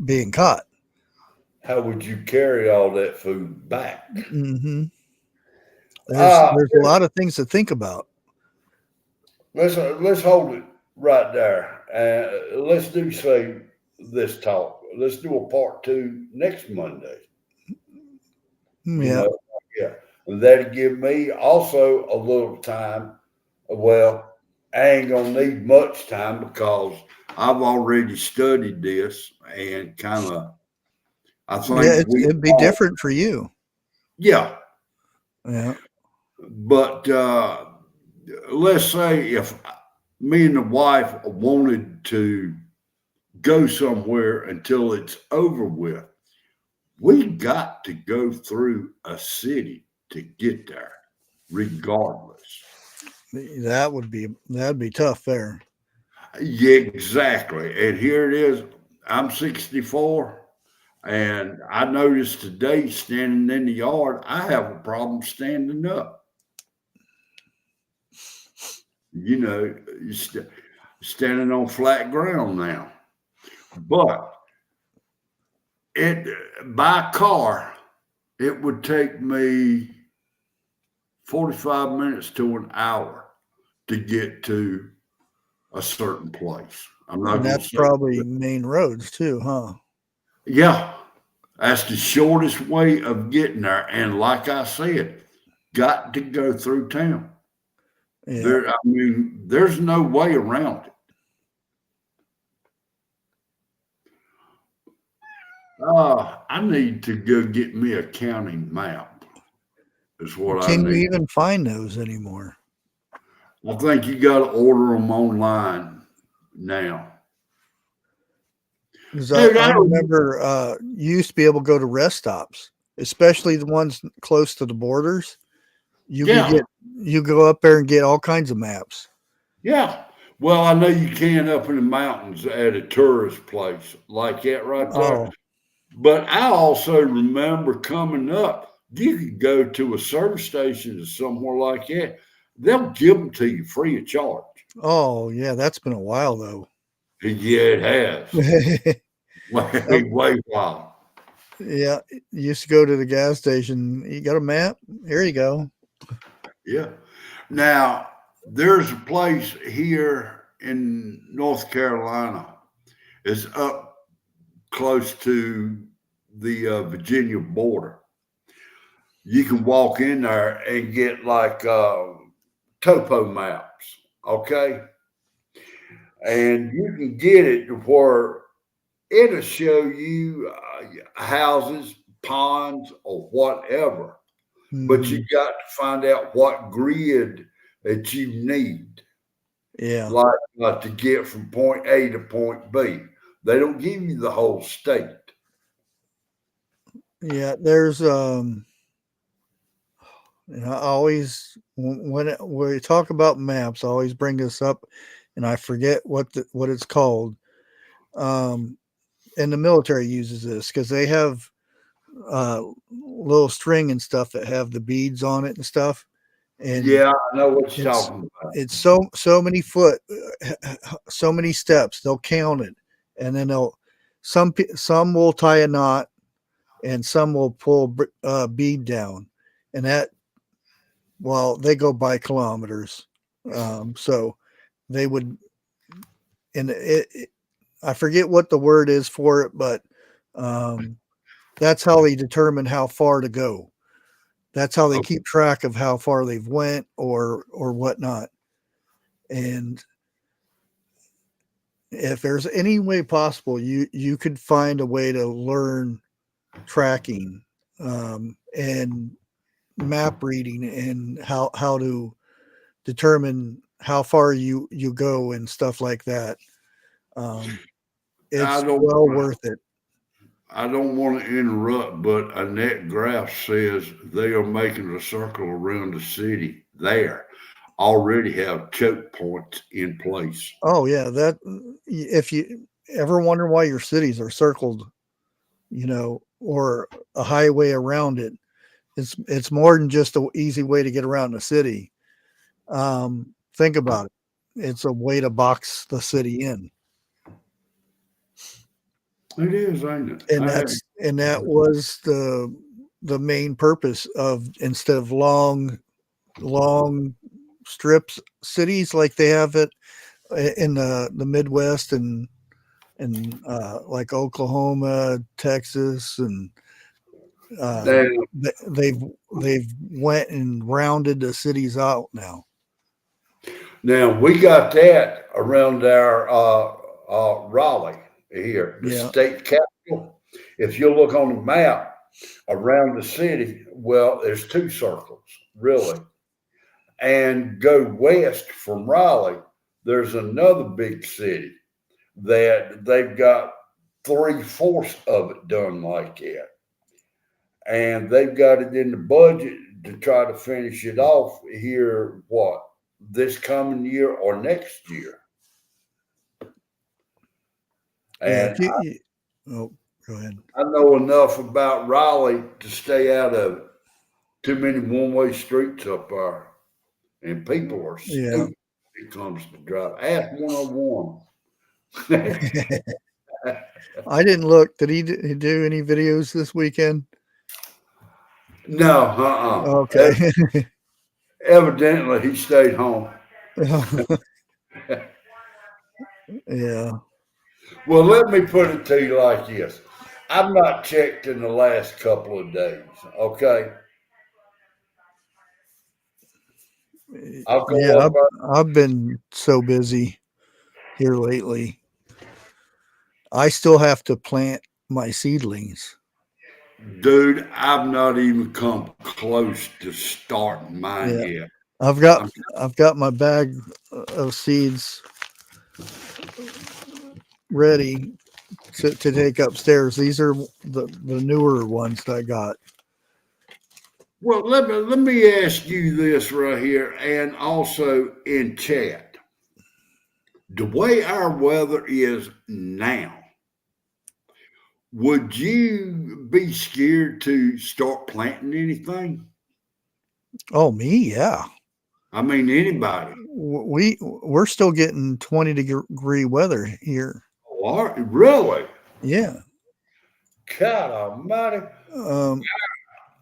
C: being caught?
A: How would you carry all that food back?
C: Mm-hmm. There's a lot of things to think about.
A: Let's hold it right there. Let's do this talk. Let's do a part 2 next Monday.
C: Yeah.
A: And that'll give me also a little time. Well, I ain't gonna need much time because I've already studied this and kind of. I think
C: it'd be different for you.
A: Yeah.
C: Yeah.
A: But let's say if me and the wife wanted to go somewhere until it's over with, we got to go through a city to get there, regardless.
C: That'd be tough there.
A: Yeah, exactly. And here it is. I'm 64, and I noticed today standing in the yard, I have a problem standing up. Standing on flat ground now. But by car, it would take me 45 minutes to an hour to get to a certain place.
C: And that's probably main roads too, huh?
A: Yeah. That's the shortest way of getting there. And like I said, got to go through town. Yeah. There's no way around it. I need to go get me a county map. Is what I need.
C: Can you even find those anymore?
A: I think you got to order them online now.
C: Because I remember you used to be able to go to rest stops, especially the ones close to the borders. You go up there and get all kinds of maps.
A: Yeah. Well, I know you can up in the mountains at a tourist place like that right there. Oh. But I also remember coming up, you could go to a service station or somewhere like that. They'll give them to you free of charge.
C: Oh, yeah. That's been a while, though.
A: Yeah, it has. Way wild.
C: Yeah, you used to go to the gas station. You got a map? Here you go.
A: Yeah. Now, there's a place here in North Carolina. It's up close to the Virginia border. You can walk in there and get like topo maps, okay? And you can get it to where it'll show you houses, ponds, or whatever. But you got to find out what grid that you need.
C: Yeah.
A: Like to get from point A to point B. They don't give you the whole state.
C: Yeah, there's and I always when we talk about maps, I always bring this up, and I forget what it's called. And the military uses this because they have little string and stuff that have the beads on it and stuff. And
A: yeah, I know what you're talking about.
C: It's so many foot, so many steps. They'll count it, and then some will tie a knot, and some will pull bead down, and that they go by kilometers. So they would, and I forget what the word is for it, but that's how they determine how far to go. That's how they keep track of how far they've went or whatnot. And if there's any way possible, you could find a way to learn tracking and map reading and how to determine how far you go and stuff like that. It's well worth it.
A: I don't want to interrupt, but Annette Graff says they are making a circle around the city there. Already have choke points in place.
C: Oh yeah, that if you ever wonder why your cities are circled, or a highway around it, it's more than just an easy way to get around the city. Think about it. It's a way to box the city in.
A: It is, ain't it?
C: And that was the main purpose of, instead of long strips cities like they have it in the Midwest and like Oklahoma, Texas, and they've went and rounded the cities out now.
A: Now we got that around our Raleigh here, the state capital. If you look on the map around the city, well, there's two circles really, and go west from Raleigh. There's another big city that they've got 3/4 of it done like that. And they've got it in the budget to try to finish it off here, this coming year or next year. And
C: go ahead.
A: I know enough about Raleigh to stay out of it. Too many one-way streets up there. And people are stupid when it comes to drive. Ask 101.
C: I didn't look. Did he do any videos this weekend?
A: No,
C: Okay.
A: Evidently, he stayed home.
C: Yeah.
A: Well, let me put it to you like this. I've not checked in the last couple of days, okay?
C: I've been so busy here lately. I still have to plant my seedlings.
A: Dude, I've not even come close to starting mine yet.
C: I've got my bag of seeds ready to take upstairs. These are the newer ones that I got.
A: Well, let me ask you this right here, and also in chat. The way our weather is now, would you be scared to start planting anything?
C: Oh, me? Yeah.
A: I mean, anybody.
C: We're still getting 20-degree weather here.
A: Really?
C: Yeah.
A: God almighty. I'm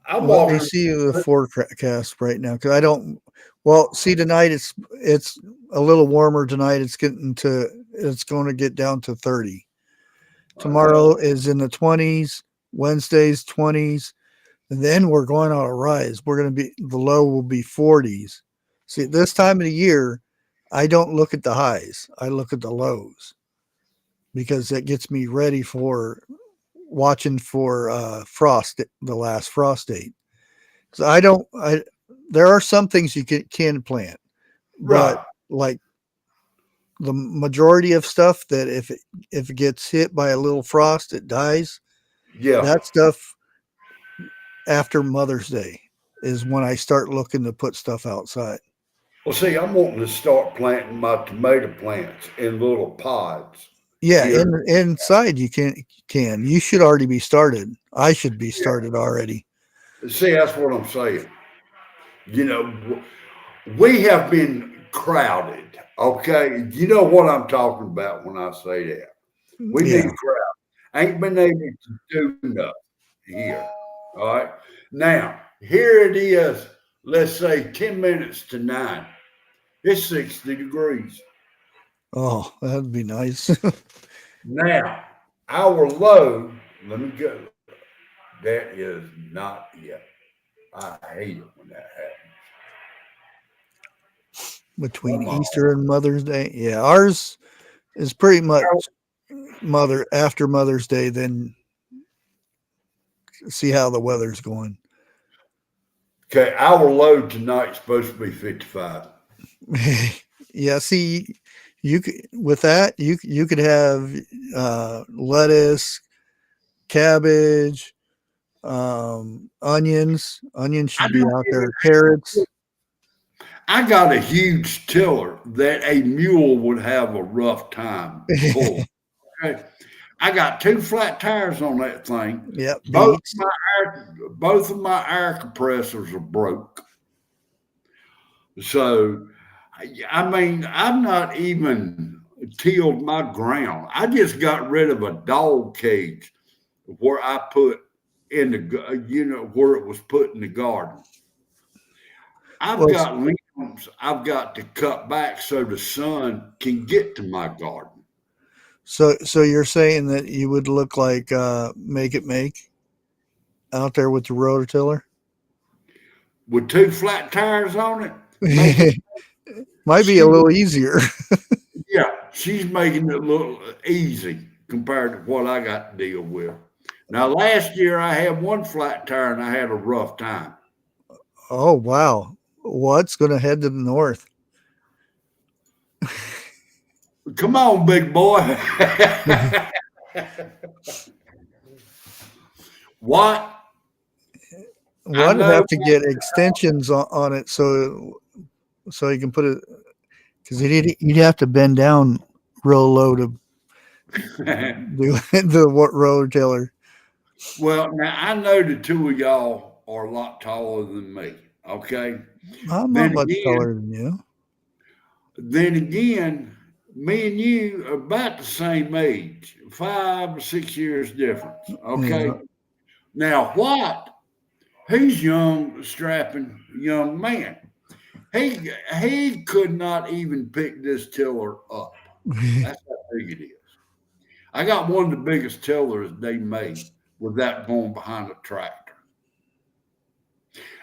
C: Let me
A: walking.
C: see the forecast right now because I don't. Well, see, tonight it's a little warmer tonight. It's going to get down to 30. Tomorrow is in the 20s. Wednesday's 20s. And then we're going on a rise. The low will be 40s. See, this time of the year, I don't look at the highs. I look at the lows because that gets me ready for watching for frost, the last frost date. So there are some things you can plant, but like the majority of stuff that if it gets hit by a little frost, it dies.
A: Yeah.
C: That stuff after Mother's Day is when I start looking to put stuff outside.
A: Well, see, I'm wanting to start planting my tomato plants in little pods.
C: Yeah, inside you can. You should already be started. I should be started already.
A: See, that's what I'm saying. You know, we have been crowded. Okay, you know what I'm talking about when I say that. We've been crowded. Ain't been able to do nothing here. All right. Now, here it is. Let's say 10 minutes to 9. It's 60 degrees.
C: Oh, that'd be nice.
A: Now, our low, let me go. That is not yet. I hate it when that happens.
C: Between Easter and Mother's Day. Yeah, ours is pretty much after Mother's Day, then see how the weather's going.
A: Okay, our low tonight's supposed to be 55.
C: Yeah, see, you could with that you could have lettuce, cabbage, onions. Onions should be out there. Carrots.
A: I got a huge tiller that a mule would have a rough time pulling. Okay. I got 2 flat tires on that thing.
C: Yep.
A: Both of my air compressors are broke. So, I mean, I've not even tilled my ground. I just got rid of a dog cage where I put in where it was put in the garden. I've got limbs I've got to cut back so the sun can get to my garden.
C: So you're saying that you would look like make out there with the rototiller?
A: With 2 flat tires on it?
C: Might be a little easier.
A: Yeah, she's making it look easy compared to what I got to deal with. Now, last year I had 1 flat tire and I had a rough time.
C: Oh, wow. What's going to head to the north?
A: Come on, big boy. What?
C: I'd have to get extensions on it so you can put it, because you'd have to bend down real low to do the rototiller.
A: Well, now I know the 2 of y'all are a lot taller than me. Okay,
C: I'm not much taller than you.
A: Then again, me and you are about the same age, 5 or 6 years difference. Okay. Yeah. Now, what? He's young, strapping young man. He could not even pick this tiller up. That's how big it is. I got one of the biggest tillers they made with that going behind a tractor.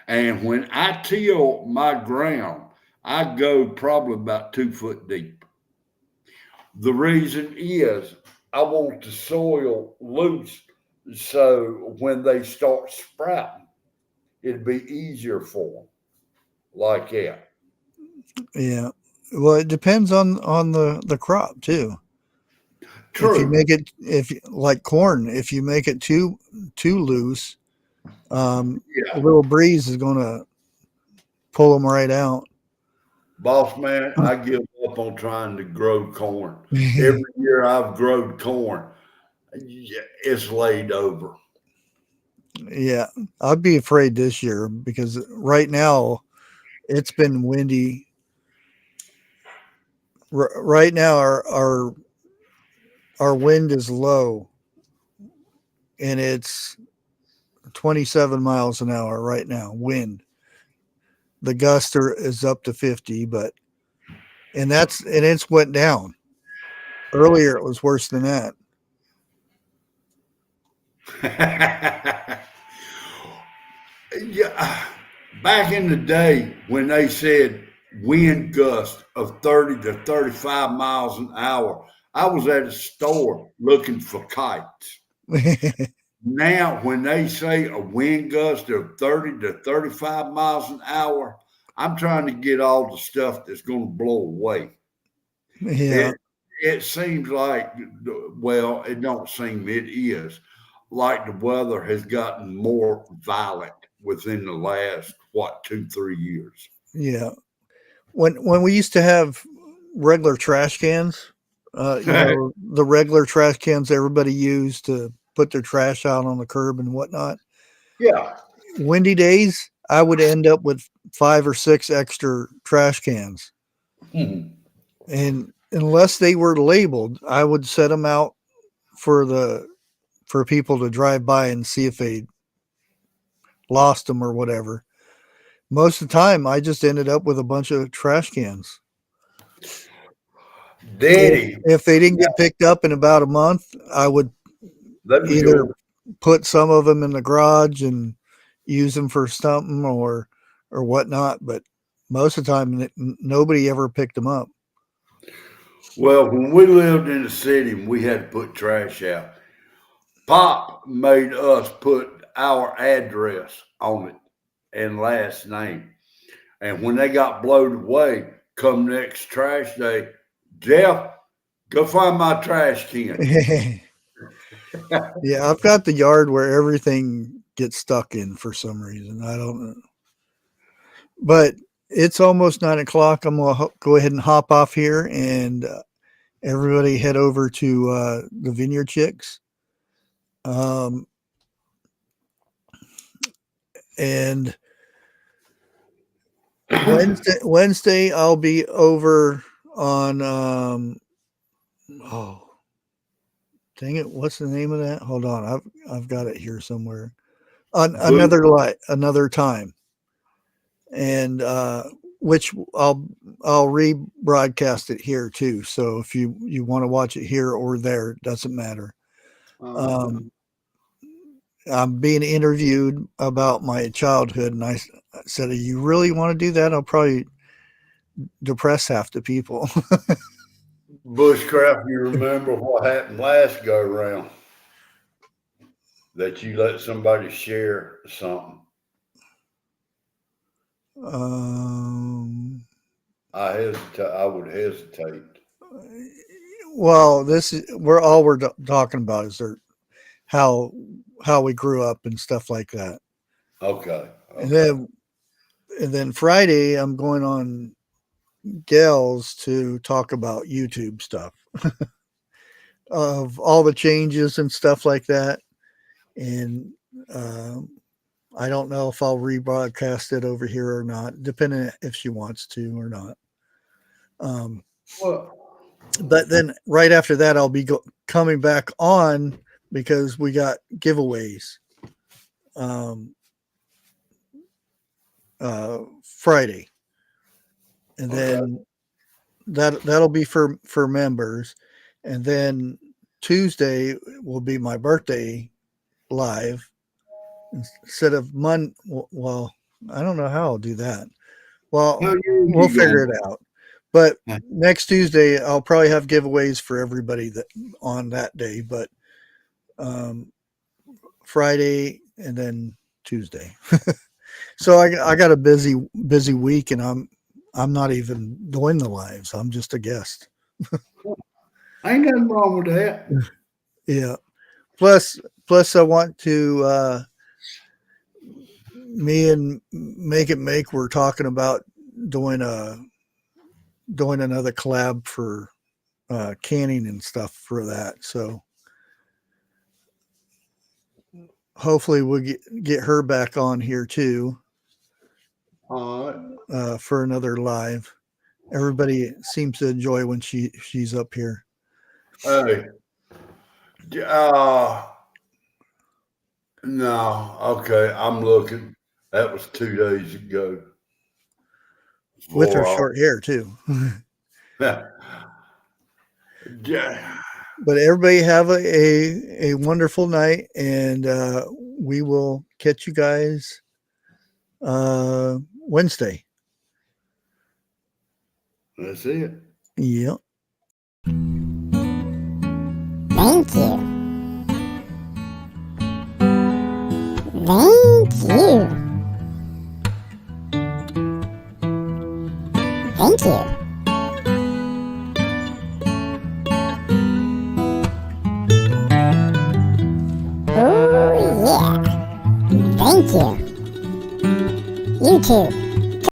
A: And when I till my ground, I go probably about 2 foot deep. The reason is I want the soil loose so when they start sprouting, it'd be easier for them like that.
C: Yeah. Well, it depends on the crop too. True. If you make it, like corn, if you make it too loose, a little breeze is going to pull them right out.
A: Boss man, I give up on trying to grow corn. Every year I've grown corn, it's laid over.
C: Yeah, I'd be afraid this year because right now It's been windy. Right now, our wind is low, and it's 27 miles an hour right now. Wind. The gust is up to 50, and it's went down. Earlier, it was worse than that.
A: Yeah, back in the day when they said wind gust of 30 to 35 miles an hour, I was at a store looking for kites. Now, when they say a wind gust of 30 to 35 miles an hour, I'm trying to get all the stuff that's going to blow away.
C: Yeah.
A: It seems like, well, it don't seem, it is like the weather has gotten more violent within the last, 2-3 years.
C: Yeah. When we used to have regular trash cans, the regular trash cans everybody used to put their trash out on the curb and whatnot.
A: Yeah.
C: Windy days, I would end up with 5 or 6 extra trash cans.
A: Hmm.
C: And unless they were labeled, I would set them out for people to drive by and see if they lost them or whatever. Most of the time, I just ended up with a bunch of trash cans.
A: Daddy.
C: If they didn't get picked up in about a month, I would either put some of them in the garage and use them for something or whatnot. But most of the time, nobody ever picked them up.
A: Well, when we lived in the city and we had to put trash out, Pop made us put our address on it and last name. And when they got blown away, come next trash day, Jeff, go find my trash can.
C: Yeah, I've got the yard where everything gets stuck in for some reason. I don't know. But it's almost 9:00. I'm going to go ahead and hop off here and everybody head over to the Vineyard Chicks. And Wednesday I'll be over on oh dang it, what's the name of that? Hold on, I've got it here somewhere. On another time. And which I'll rebroadcast it here too. So if you want to watch it here or there, it doesn't matter. I'm being interviewed about my childhood, and I said, "You really want to do that? I'll probably depress half the people."
A: Bushcraft, you remember what happened last go round? That you let somebody share something. I would hesitate.
C: Well, we're talking about is how we grew up and stuff like that.
A: Okay.
C: And then Friday I'm going on Gals to talk about YouTube stuff of all the changes and stuff like that. And I don't know if I'll rebroadcast it over here or not, depending if she wants to or not. But then right after that, I'll be coming back on because we got giveaways Friday, and then that'll be for members, and then Tuesday will be my birthday live instead of Monday. Well, I don't know how I'll do that. Well, we'll figure it out. But next Tuesday, I'll probably have giveaways for everybody on that day. But Friday and then Tuesday. So I got a busy week, and I'm not even doing the lives. I'm just a guest.
A: Ain't nothing wrong with that.
C: Yeah. Plus I want to. Me and Make we're talking about doing another collab for canning and stuff for that. So hopefully we'll get her back on here too.
A: All right.
C: for another live. Everybody seems to enjoy when she's up here.
A: Hey. No. Okay. I'm looking. That was 2 days ago.
C: With her short hair too.
A: Yeah.
C: But everybody have a wonderful night, and we will catch you guys Wednesday.
A: That's it.
C: Yep.
E: Thank you. Thank you. Thank you. Oh yeah. Thank you. You too.